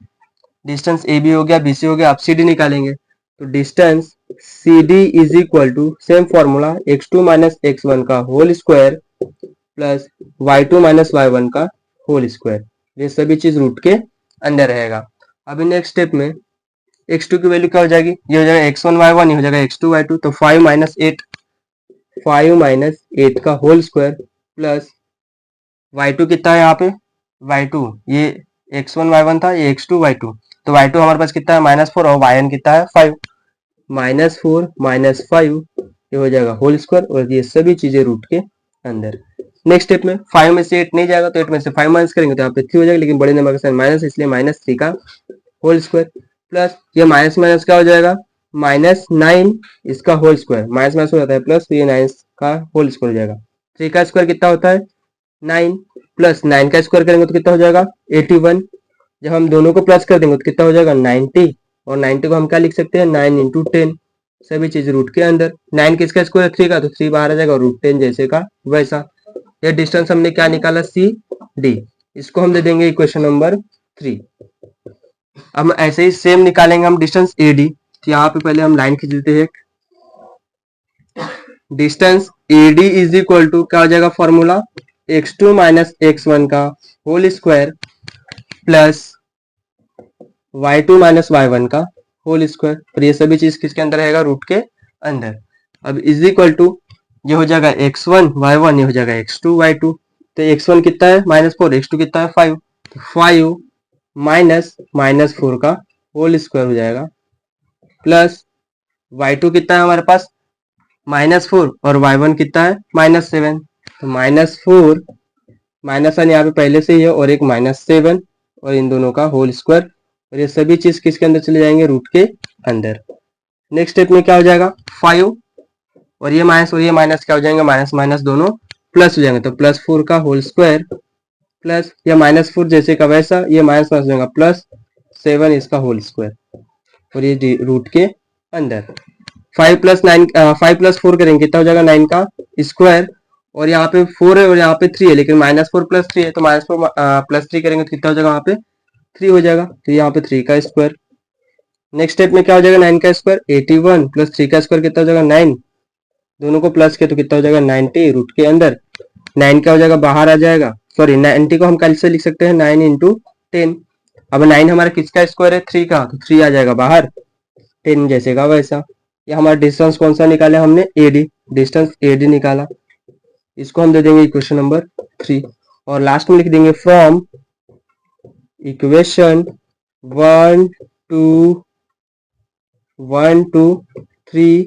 Distance A B हो गया बी सी हो गया, अब सी डी निकालेंगे। तो distance C D is equal to same formula x2 minus x1 का whole square plus y2 minus y1 का होल स्क्वायर। ये सभी चीज रूट के अंदर रहेगा। अभी नेक्स्ट स्टेप में x2 की वैल्यू क्या हो जाएगी, ये हो जाएगा x1 y1, ये हो जाएगा x2 y2, तो 5 माइनस 8 का होल स्क्वायर प्लस y2 कितना है यहाँ पे, y2 ये x1 y1 था, ये x2 y2, तो y2 हमारे पास कितना है -4 और yn कितना है 5, -4 -5 ये हो जाएगा होल स्क्वायर और ये सभी चीजें रूट के अंदर। नेक्स्ट स्टेप में 5 में से 8 नहीं जाएगा तो 8 में से 5 माइनस करेंगे तो यहाँ पे 3 हो जाएगा, लेकिन बड़े नंबर के साथ माइनस, इसलिए -3 का होल स्क्वायर प्लस ये माइनस माइनस क्या हो जाएगा -9 इसका होल स्क्वायर, माइनस माइनस हो जाता है प्लस, तो ये 9 का होल स्क्वायर हो जाएगा। 3 का स्क्वायर कितना होता है 9 प्लस 9 का स्क्वायर करेंगे तो कितना हो जाएगा 81, जब हम दोनों को प्लस कर देंगे तो कितना हो जाएगा 90, और 90 को हम क्या लिख सकते हैं 9 इंटू 10, सभी चीज रूट के अंदर। 9 किसका स्क्वायर 3 का, तो 3 बाहर आ जाएगा, रूट 10 जैसे का वैसा। ये डिस्टेंस हमने क्या निकाला सी डी, इसको हम दे देंगे इक्वेशन नंबर 3। अब ऐसे ही सेम निकालेंगे हम डिस्टेंस ए डी, तो यहाँ पे पहले हम लाइन खींच लेते हैं। Distance A D is equal to क्या हो जाएगा फॉर्मूला x2 माइनस x1 का whole square plus y2 minus y1 का होल स्क्वायर, और ये सभी चीज किसके अंदर रहेगा रूट के अंदर। अब इज इक्वल टू ये हो जाएगा x1 y1, ये हो जाएगा x2 y2, तो x1 कितना है -4, x2 कितना है 5, तो 5 माइनस 4 का होल स्क्वायर हो जाएगा प्लस y2 कितना है हमारे पास -4 और y1 कितना है -7, तो -4 -1 यहाँ पे पहले से ही है और एक -7 और इन दोनों का होल स्क्वायर, और ये सभी चीज किसके अंदर चले जाएंगे रूट के अंदर। नेक्स्ट स्टेप में क्या हो जाएगा 5 और ये माइनस क्या हो जाएंगे माइनस माइनस दोनों प्लस हो जाएंगे, तो +4 का होल स्क्वायर प्लस ये -4 जैसे का वैसा, ये माइनस माइनस हो जाएगा +7 इसका होल स्क्वायर, और ये रूट के अंदर। 5 + 4 करेंगे कितना हो जाएगा 9 का स्क्वायर, और यहाँ पे 4 है और यहाँ पे 3 है, लेकिन -4 + 3 है, तो -4 + 3 करेंगे तो कितना हो जाएगा वहाँ पे 3 हो जाएगा, तो यहाँ पे 3 का स्क्वायर। नेक्स्ट स्टेप में क्या हो जाएगा 9 का स्क्वायर 81 प्लस 3 का स्क्वायर कितना हो जाएगा 9, दोनों को प्लस किया तो कितना हो जाएगा 90 रूट के अंदर। 9 क्या हो जाएगा बाहर आ जाएगा, सॉरी 90 को हम कैसे लिख सकते हैं 9 इंटू 10। अब 9 हमारा किसका स्क्वायर है 3 का, तो 3 आ जाएगा बाहर 10 जैसे का वैसा। ये हमारा डिस्टेंस कौन सा निकाला हमने एडी, डिस्टेंस एडी निकाला, इसको हम दे देंगे इक्वेशन नंबर 3, और लास्ट में लिख देंगे from equation 1 2 3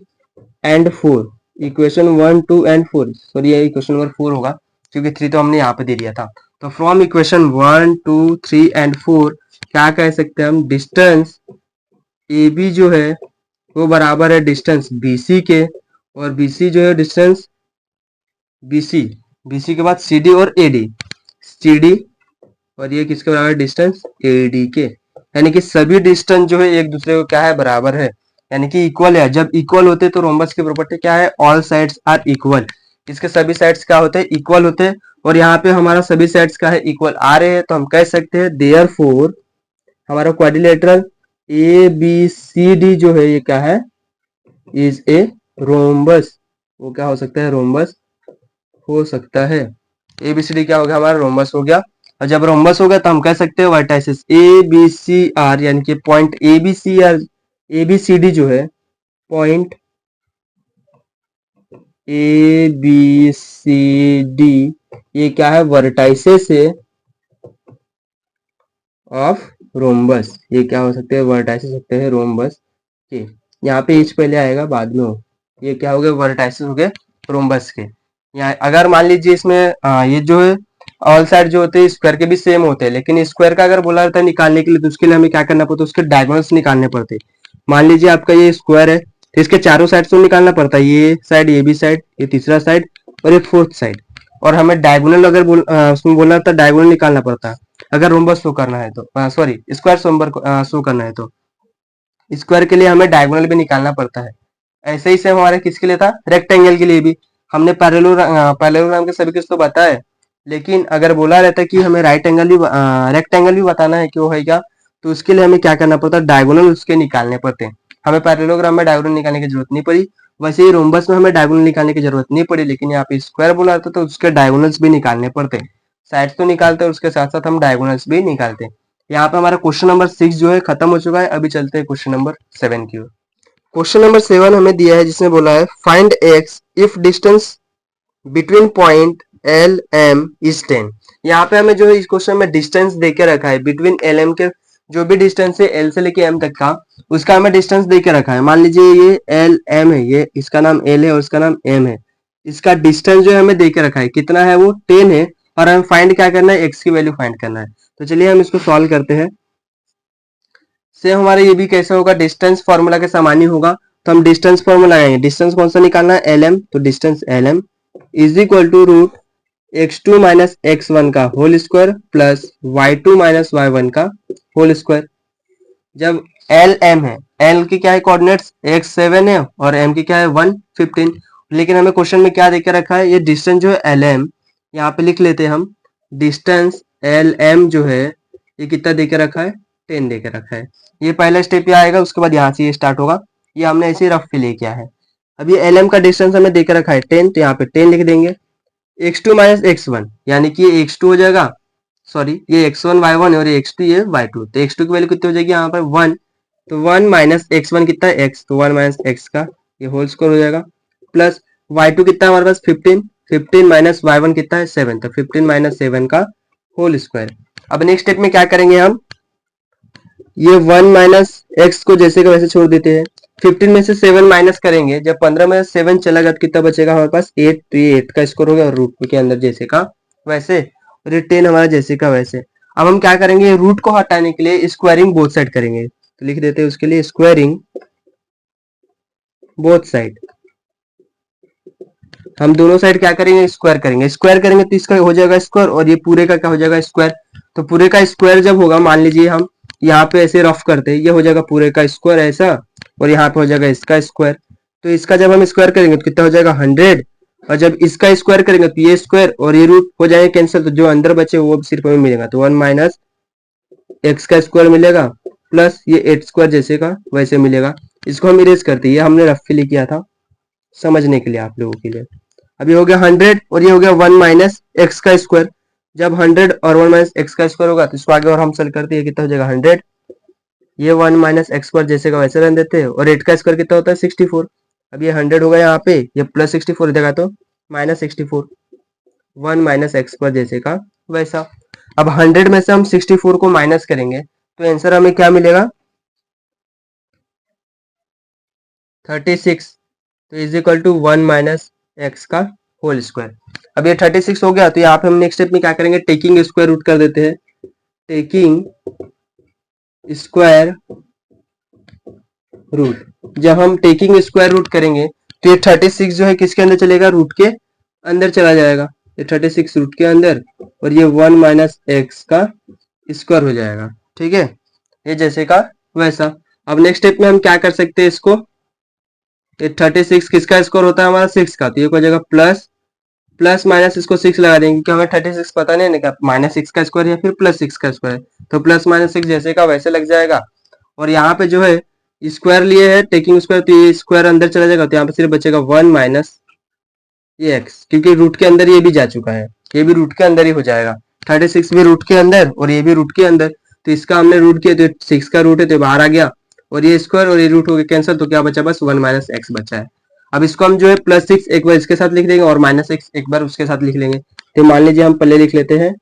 and 4, equation 1 2 and 4, sorry ये इक्वेशन नंबर 4 होगा क्योंकि 3 तो हमने यहाँ पे दे दिया था। तो फ्रॉम इक्वेशन 1 2 3 एंड 4 क्या कह सकते हैं हम, डिस्टेंस ए बी जो है वो बराबर है डिस्टेंस BC के, और BC जो है डिस्टेंस BC के बाद CD और AD, CD और ये किसके बराबर है डिस्टेंस AD के, यानी कि सभी डिस्टेंस जो है एक दूसरे को क्या है बराबर है, यानी कि इक्वल है। जब इक्वल होते तो रोम्बस की प्रॉपर्टी क्या है ऑल साइड्स आर इक्वल, इसके सभी साइड्स क्या होते हैं इक्वल होते हैं, और यहाँ पे हमारा सभी साइड्स का है इक्वल आ रहे हैं, तो हम कह सकते हैं देयरफॉर हमारा क्वाड्रिलेटरल ABCD जो है ये क्या है इज ए रोम्बस, वो क्या हो सकता है रोम्बस हो सकता है। ABCD क्या हो गया हमारा रोम्बस हो गया, और जब रोम्बस हो गया तो हम कह सकते हैं वर्टाइसिस ABCR, यानी कि पॉइंट ABCD जो है पॉइंट ABCD ये क्या है वर्टाइसिस है ऑफ रोम्बस, ये क्या हो सकते हैं वर्टाइसिस सकते हैं रोम्बस के। यहाँ पे एच पहले आएगा बाद में हो, ये क्या हो गए वर्टाइसिस हो गए रोम्बस के। यहाँ अगर मान लीजिए इसमें ये जो है ऑल साइड जो होते हैं स्क्वायर के भी सेम होते हैं, लेकिन स्क्वायर का अगर बोला जाता है निकालने के लिए तो उसके लिए हमें क्या करना पड़ता है उसके डायगोनल्स निकालने पड़ते हैं। मान लीजिए आपका ये स्क्वायर है तो इसके चारों साइड से निकालना पड़ता है, ये साइड ये भी साइड ये तीसरा साइड और ये फोर्थ साइड, और हमें डायगोनल अगर उसमें बोलना था डायगोनल निकालना पड़ता है अगर रोम्बस शो करना है तो, सॉरी स्क्वायर शो करना है तो स्क्वायर के लिए हमें डायगोनल भी निकालना पड़ता है। ऐसे ही सेम हमारे किसके लिए था रेक्टेंगल के लिए भी हमने पैरेललोग्राम के सभी कुछ तो बताया, लेकिन अगर बोला रहता है कि हमें रेक्टेंगल भी बताना है कि वो है क्या, तो उसके लिए हमें क्या करना पड़ता है डायगोनल उसके निकालने पड़ते हैं। हमें पैरेललोग्राम में डायगोनल निकालने की जरूरत नहीं पड़ी। वैसे ही रोम्बस में हमें डायगोनल निकालने की जरूरत नहीं पड़ी, लेकिन यहाँ पे स्क्वायर बोला था तो उसके डायगोनल्स भी निकालने पड़ते। साइड तो निकालते हैं, उसके साथ साथ हम डायगोनल्स भी निकालते। यहाँ पे हमारा क्वेश्चन नंबर 6 जो है खत्म हो चुका है। अभी चलते हैं क्वेश्चन नंबर 7 की ओर। क्वेश्चन नंबर 7 हमें दिया है, जिसमें बोला है find X if distance between point L M is 10। यहाँ पे हमें जो है इस क्वेश्चन में डिस्टेंस देके रखा है बिटवीन एल एम के, जो भी डिस्टेंस है एल से लेके एम तक का, उसका हमें डिस्टेंस देके रखा है। मान लीजिए ये एल एम है, ये इसका नाम एल है और इसका नाम एम है। इसका डिस्टेंस जो है हमें देके रखा है, कितना है वो 10 है, और हमें फाइंड क्या करना है, एक्स की वैल्यू फाइंड करना है। तो चलिए हम इसको सॉल्व करते हैं। सेम हमारा ये भी कैसे होगा, डिस्टेंस फॉर्मूला के समान ही होगा। तो हम डिस्टेंस फॉर्मूला लगाएंगे। डिस्टेंस कौन सा निकालना है, एल एम। तो distance L M is equal to root x2 minus x1 का whole square plus y2 minus y1 का होल स्क्वायर। जब एल एम है, एल की क्या है कोऑर्डिनेट्स, x7 है और m की क्या है 115। लेकिन हमें क्वेश्चन में क्या देकर रखा है, ये डिस्टेंस जो है एल एम, यहाँ पे लिख लेते हैं हम। डिस्टेंस एल एम जो है ये कितना देकर रखा है, 10 देकर रखा है। ये पहला स्टेप यहाँ आएगा, उसके बाद यहाँ से ये स्टार्ट होगा। ये हमने ऐसे रफ ले किया है। अब ये एल एम का डिस्टेंस हमें देकर रखा है 10, तो यहाँ पे 10 लिख देंगे। x2 माइनस x1 यानी कि ये x2 हो जाएगा, सॉरी ये x1 y1 है और ये x2 ये y2। तो x2 की वैल्यू कितनी हो जाएगी यहाँ पर 1, तो 1 माइनस x1 कितना है x, तो 1 माइनस x का ये होल स्क्वायर हो जाएगा, प्लस y2 कितना है हमारे पास 15, 15 माइनस y1 कितना है 7, तो 15 माइनस 7 का होल स्क्वायर। अब नेक्स्ट स्टेप में क्या करेंगे हम, ये 1 माइनस एक्स को जैसे का वैसे छोड़ देते हैं। 15 में से 7 माइनस करेंगे, जब 15 में से 7 चला गया तो कितना बचेगा हमारे पास 8, तो ये 8 का स्क्वायर हो गया और रूट के अंदर जैसे का वैसे, और ये 10 हमारा जैसे का वैसे। अब हम क्या करेंगे, रूट को हटाने के लिए स्क्वायरिंग बोथ साइड करेंगे। तो लिख देते हैं उसके लिए स्क्वायरिंग बोथ साइड। हम दोनों साइड क्या करेंगे, स्क्वायर करेंगे। स्क्वायर करेंगे तो इसका हो जाएगा स्क्वायर और ये पूरे का क्या हो जाएगा स्क्वायर। तो पूरे का स्क्वायर जब होगा, मान लीजिए हम यहाँ पे ऐसे रफ करते हैं, ये हो जाएगा पूरे का स्क्वायर ऐसा, और यहाँ पे हो जाएगा इसका स्क्वायर। तो इसका जब हम स्क्वायर करेंगे तो कितना हो जाएगा 100, और जब इसका स्क्वायर करेंगे तो ये स्क्वायर और ये रूट हो जाएंगे कैंसिल, तो जो अंदर बचे वो सिर्फ हमें मिलेगा। तो 1 माइनस एक्स का स्क्वायर मिलेगा प्लस ये 8 स्क्वायर जैसे का वैसे मिलेगा। इसको हम इरेज करते हैं, ये हमने रफली किया था समझने के लिए आप लोगों के लिए। अब ये हो गया 100 और ये हो गया 1 माइनस एक्स का स्क्वायर। जब 100 और 1 माइनस एक्स का स्क्वायर होगा तो इसको आगे और हम सॉल्व करते हैं, कितना हो जाएगा 100, ये 1 माइनस एक्स स्क्वायर जैसे का वैसे रहने देते हैं, और 8 का स्क्वायर कितना होता है 64। अब ये 100 होगा यहाँ पे, ये प्लस 64 देगा तो माइनस 64, 1 माइनस एक्स स्क्वायर जैसे का वैसा। अब 100 में से हम 64 को माइनस करेंगे तो आंसर हमें क्या मिलेगा 36, तो is equal to 1 minus X का होल स्क्वायर। अब ये 36 हो गया, तो यहाँ पे हम नेक्स्ट स्टेप में क्या करेंगे, टेकिंग स्क्वायर रूट कर देते हैं। टेकिंग स्क्वायर रूट, जब हम टेकिंग स्क्वायर रूट करेंगे तो ये 36 जो है किसके अंदर चलेगा, रूट के अंदर चला जाएगा। ये 36 रूट के अंदर और ये 1 माइनस एक्स का स्क्वायर हो जाएगा। ठीक है, ये जैसे का वैसा। अब नेक्स्ट स्टेप में हम क्या कर सकते हैं, इसको ये 36 किसका स्क्वायर होता है हमारा 6 का, तो ये हो जाएगा प्लस प्लस माइनस इसको 6 लगा देंगे क्योंकि हमें 36 पता नहीं है माइनस 6 का स्क्वायर या फिर प्लस 6 का स्क्वायर, तो प्लस माइनस 6 जैसे का वैसे लग जाएगा। और यहाँ पे जो है स्क्वायर लिए है टेकिंग स्क्वायर, तो ये स्क्वायर अंदर चला जाएगा, तो यहाँ पे सिर्फ बचेगा 1 माइनस ये एक्स, क्योंकि रूट के अंदर ये भी जा चुका है, ये भी रूट के अंदर ही हो जाएगा। 36 भी रूट के अंदर और ये भी रूट के अंदर, तो इसका हमने रूट किया तो 6 का रूट है तो बाहर आ गया, और ये स्क्वायर और ये रूट हो गया कैंसिल, तो क्या बचा बस 1 माइनस एक्स बचा है। अब इसको हम जो है प्लस 6 एक बार इसके साथ लिख देंगे और माइनस एक्स एक बार उसके साथ लिख लेंगे। तो मान लीजिए हम पहले लिख लेते हैं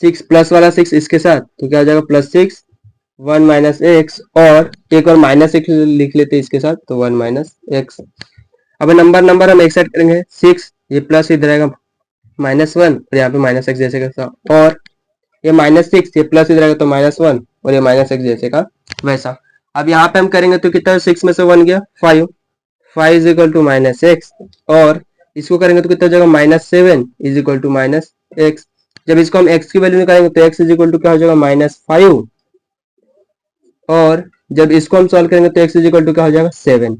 6 प्लस वाला 6 इसके साथ, तो क्या हो जाएगा प्लस 6 1 माइनस एक्स, और एक बार माइनस एक्स लिख लेते हैं इसके साथ, तो 1 माइनस एक्स। अब नंबर हम एक साइड करेंगे 6, ये प्लस इधर आएगा -1 और यहाँ पे माइनस एक्स जैसे का, और ये -6 ये प्लस इधर आएगा तो -1 और ये माइनस एक्स जैसे का वैसा। अब यहाँ पे हम करेंगे तो कितना 6 में से 1 गया 5, 5 is equal to minus X, और इसको करेंगे तो कितना हो जाएगा -7 is equal to minus X. जब इसको हम x की वैल्यू निकालेंगे तो x इज इक्वल टू क्या हो जाएगा -5, और जब इसको हम सॉल्व करेंगे तो x इज इक्वल टू क्या हो जाएगा 7।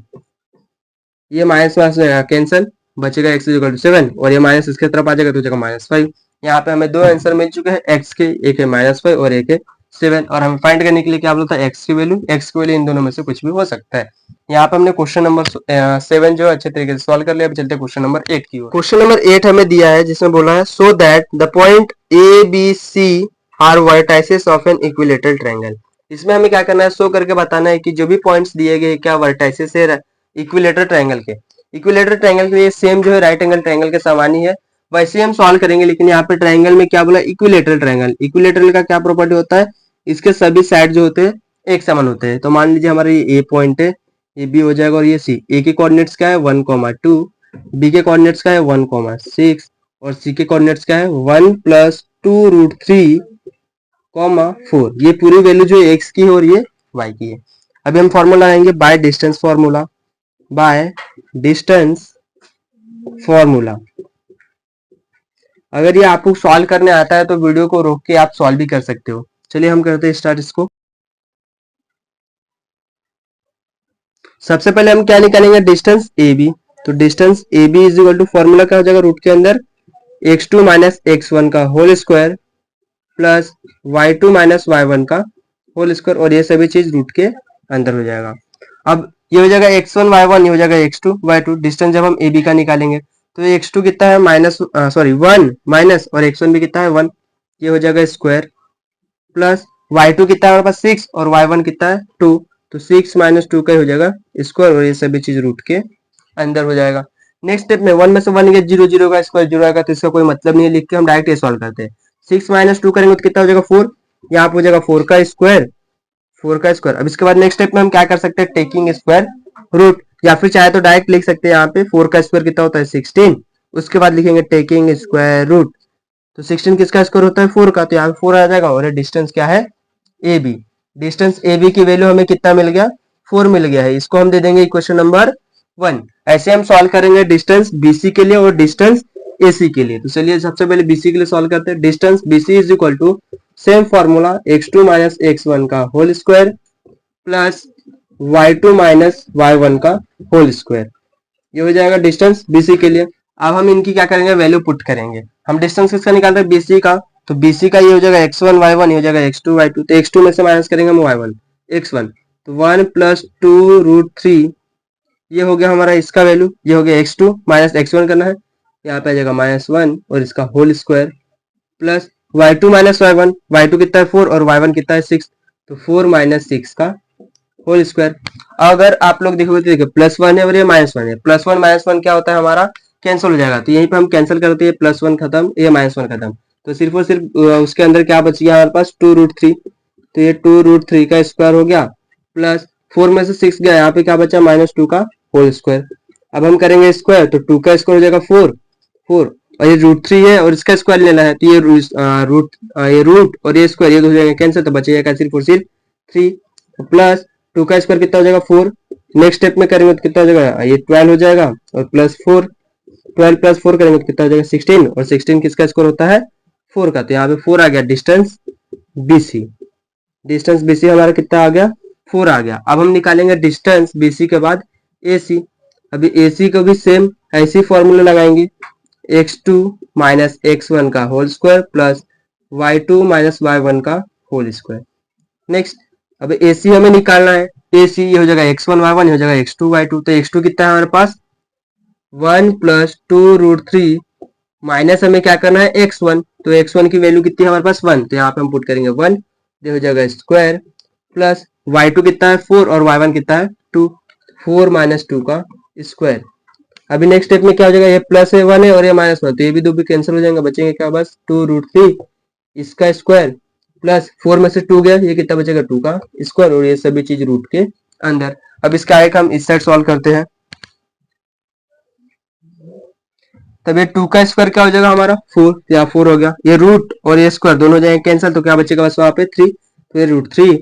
ये माइनस माइनस जाएगा कैंसिल, बचेगा x इज इक्वल टू 7 और ये माइनस इसके तरफ आ जाएगा तो हो जाएगा -5। यहाँ पे हमें दो आंसर मिल चुके हैं x के, एक है -5 और एक है 7 और हमें फाइंड करने के लिए क्या बोला था x की वैल्यू इन दोनों में से कुछ भी हो सकता है। यहाँ पे हमने क्वेश्चन नंबर 7 जो अच्छे तरीके से सॉल्व कर लिया। अब चलते हैं क्वेश्चन नंबर 8 की ओर। क्वेश्चन नंबर 8 हमें दिया है जिसमें बोला है so that the point A B C are vertices of an equilateral triangle. इसमें हमें क्या करना है, शो करके बताना है कि जो भी पॉइंट्स दिए गए क्या वर्टाइसेस है इक्विलेटरल ट्रायंगल के। इक्विलेटरल ट्रायंगल के लिए सेम जो है राइट एंगल ट्रायंगल के समान ही है, वैसे हम सॉल्व करेंगे। लेकिन यहाँ पे ट्रायंगल में क्या बोला, इक्विलेटरल ट्रायंगल। इक्विलेटरल का क्या प्रॉपर्टी होता है, इसके सभी साइड जो होते हैं एक समान होते हैं। तो मान लीजिए हमारा ये ए पॉइंट है, ये बी हो जाएगा और ये सी। ए के कोऑर्डिनेट्स क्या है 1,2, बी के कोऑर्डिनेट्स क्या है 1,6 और सी के कोऑर्डिनेट्स क्या है 1 + 2√3, 4। ये पूरी वैल्यू जो एक्स की है और ये वाई की है। अभी हम फॉर्मूला लगाएंगे by distance formula. By distance formula अगर ये आपको सॉल्व करने आता है तो वीडियो को रोक के आप सॉल्व भी कर सकते हो। चलिए हम करते हैं स्टार्ट इसको। सबसे पहले हम क्या निकालेंगे, डिस्टेंस ए बी। तो distance A B is equal to formula क्या हो जाएगा, रूट के अंदर x2 - x1 का whole square plus y2 - y1 का होल स्क्वायर और ये सभी चीज रूट के अंदर हो जाएगा। अब ये हो जाएगा x1 y1, ये हो जाएगा x2 y2। डिस्टेंस जब हम ए बी का निकालेंगे तो x2 कितना है 1 माइनस और x1 भी कितना है 1, ये हो जाएगा स्क्वायर प्लस y2 कितना है हमारे पास 6 और y1 कितना है 2, तो 6 - 2 का हो जाएगा स्क्वायर और ये सभी चीज रूट के अंदर हो जाएगा। नेक्स्ट स्टेप में 1 में से 1 गया, 0 0 का स्क्वायर 0 आएगा, तो इसका कोई मतलब नहीं है, लिख के हम डायरेक्ट ये सॉल्व करते हैं। 6 - 2 करेंगे तो कितना हो जाएगा 4, यहाँ पे हो जाएगा 4 का स्क्वायर, 4 का स्क्वायर। अब इसके बाद नेक्स्ट स्टेप में हम क्या कर सकते हैं, टेकिंग स्क्वायर रूट, या फिर चाहे तो डायरेक्ट लिख सकते हैं। यहाँ पे 4 का स्क्वायर कितना होता है 16, उसके बाद लिखेंगे टेकिंग स्क्वायर रूट। तो 16 किसका स्क्वायर होता है 4 का, तो यहाँ पे 4 आ जाएगा और डिस्टेंस क्या है A B. Distance A B की वैल्यू हमें कितना मिल गया 4 मिल गया है, इसको हम दे देंगे इक्वेशन नंबर 1। ऐसे हम सॉल्व करेंगे डिस्टेंस बीसी के लिए और डिस्टेंस एसी के लिए। तो चलिए सबसे पहले बीसी के लिए सॉल्व करते हैं। Distance BC is equal to same formula x2 - x1 का whole square plus y2 - y1 का होल स्क्वायर, ये हो जाएगा डिस्टेंस बीसी के लिए। अब हम इनकी क्या करेंगे, वैल्यू पुट करेंगे। हम डिस्टेंस किसका निकाल रहे हैं बीसी का, तो बीसी का ये हो जाएगा x1 y1, ये हो जाएगा x2 y2। तो x2 में से माइनस करेंगे हम y1 x1, तो 1 + 2√3, ये हो गया हमारा इसका वैल्यू, ये हो गया x2 माइनस x1 करना है, यहाँ पे आ जाएगा -1 और इसका whole square plus y2 - y1, y2 कितना है 4 और y1 कितना है 6, तो 4 - 6 का होल स्क्वायर। अगर आप लोग देखोगे तो देखिए +1 है और ये -1 है, +1 - 1 क्या होता है हमारा कैंसिल हो जाएगा, तो यहीं पे हम कैंसिल करते हैं, +1 खत्म, ये -1 खत्म, तो सिर्फ और सिर्फ उसके अंदर क्या बच गया हमारे पास 2√3, तो ये 2√3 का स्क्वायर हो गया प्लस 4 में से 6 गया, यहाँ पे क्या बचा -2 का होल स्क्वायर। अब हम करेंगे स्क्वायर, तो 2 का स्क्वायर हो जाएगा 4 और ये √3 है और इसका स्क्वायर लेना है, तो ये रूट और ये स्क्वायर ये हो जाएगा कैंसिल, तो बचेगा सिर्फ और सिर्फ 3 प्लस 2 का स्क्वायर कितना हो जाएगा 4। नेक्स्ट स्टेप में करेंगे तो कितना हो जाएगा, ये 12 हो जाएगा और प्लस 4, 12 + 4 करेंगे तो कितना हो जाएगा 16 और 16 किसका स्क्वायर होता है 4 का, तो यहाँ पे 4 आ गया डिस्टेंस बीसी। डिस्टेंस बीसी हमारा कितना आ गया 4 आ गया। अब हम निकालेंगे डिस्टेंस बीसी के बाद एसी। अभी एसी को भी सेम ऐसी फॉर्मूला लगाएंगे, x2 - x1 का whole square plus y2 - y1 का होल स्क्वायर। नेक्स्ट अब एसी हमें निकालना है, एसी ये हो जाएगा x1 y1, ये हो जाएगा x2 y2। तो x2 कितना है हमारे पास 1 + 2√3 माइनस हमें क्या करना है x1, तो x1 की वैल्यू कितनी है हमारे पास 1, तो यहाँ पे हम पुट करेंगे 1, ये हो जाएगा स्क्वायर प्लस y2 कितना है 4 और y1 कितना है 2, 4 - 2 का स्क्वायर। अभी नेक्स्ट स्टेप में क्या हो जाएगा, ये प्लस है 1 है और ये -1, तो ये भी दो भी कैंसिल हो जाएंगे, बचेंगे क्या बस 2√3 इसका स्क्वायर प्लस 4 में से 2 गया, ये कितना बचेगा 2 का स्क्वायर और ये सभी चीज रूट के अंदर। अब इसका आगे हम इस साइड सॉल्व करते हैं, तब ये 2 का स्क्वायर क्या हो जाएगा हमारा 4, यहाँ 4 हो गया, ये रूट और ये स्क्वायर दोनों जाएंगे कैंसिल, तो क्या बचेगा बस वहां पे 3, तो ये √3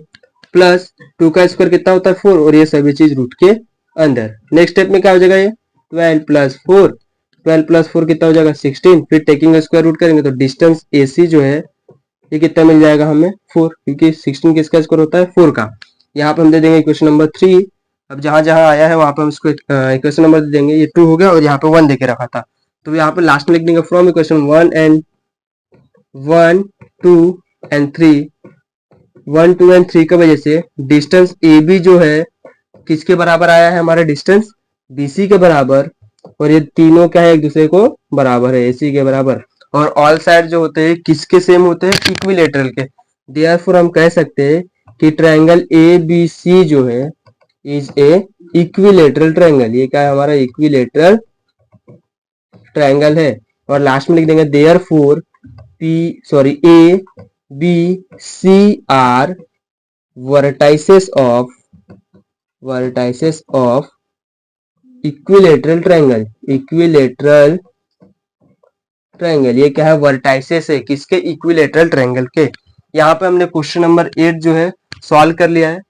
प्लस 2 का स्क्वायर कितना होता है 4 और ये सभी चीज रूट के अंदर। नेक्स्ट स्टेप में क्या हो जाएगा, ये 12 + 4, 12 + 4 कितना हो जाएगा 16, फिर टेकिंग स्क्वायर रूट करेंगे तो डिस्टेंस एसी जो है ये कितना मिल जाएगा हमें 4, क्योंकि 16 किसका स्क्वायर होता है 4 का। यहाँ पे हम दे देंगे इक्वेशन नंबर 3। अब जहां जहां आया है वहां पे हम इसको इक्वेशन नंबर दे देंगे, ये 2 हो गया और यहाँ पे 1 देके रखा था, तो यहाँ पे लास्ट में लिख देंगे फ्रॉम इक्वेशन 1 2 and 3 1 2 एंड 3 की वजह से डिस्टेंस ए बी जो है किसके बराबर आया है, हमारा डिस्टेंस बीसी के बराबर, और ये तीनों क्या है, एक दूसरे को बराबर है, एसी के बराबर। और ऑल साइड जो होते हैं किसके सेम होते हैं, इक्विलेटरल के। देयरफॉर हम कह सकते हैं कि ट्रायंगल ए बी सी जो है इज ए इक्विलेटरल ट्रायंगल। ये क्या है, हमारा इक्विलेटरल ट्रायंगल है। और लास्ट में लिख देंगे therefore A B C are vertices of equilateral triangle. Equilateral triangle ये क्या है, वर्टाइसेस है किसके, इक्विलेटरल ट्रायंगल के। यहाँ पे हमने क्वेश्चन नंबर 8 जो है सॉल्व कर लिया है।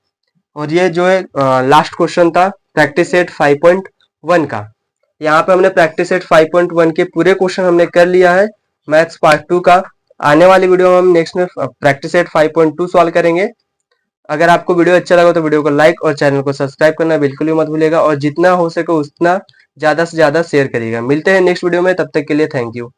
और ये जो है लास्ट क्वेश्चन था प्रैक्टिस सेट 5.1 का। यहाँ पे हमने प्रैक्टिस सेट 5.1 के पूरे क्वेश्चन हमने कर लिया है मैथ्स पार्ट 2 का। आने वाली वीडियो में हम नेक्स्ट में प्रैक्टिस सेट 5.2 सॉल्व करेंगे। अगर आपको वीडियो अच्छा लगा तो वीडियो को लाइक और चैनल को सब्सक्राइब करना बिल्कुल भी मत भूलिएगा, और जितना हो सके उतना ज्यादा से ज्यादा शेयर करिएगा। मिलते हैं नेक्स्ट वीडियो में, तब तक के लिए थैंक यू।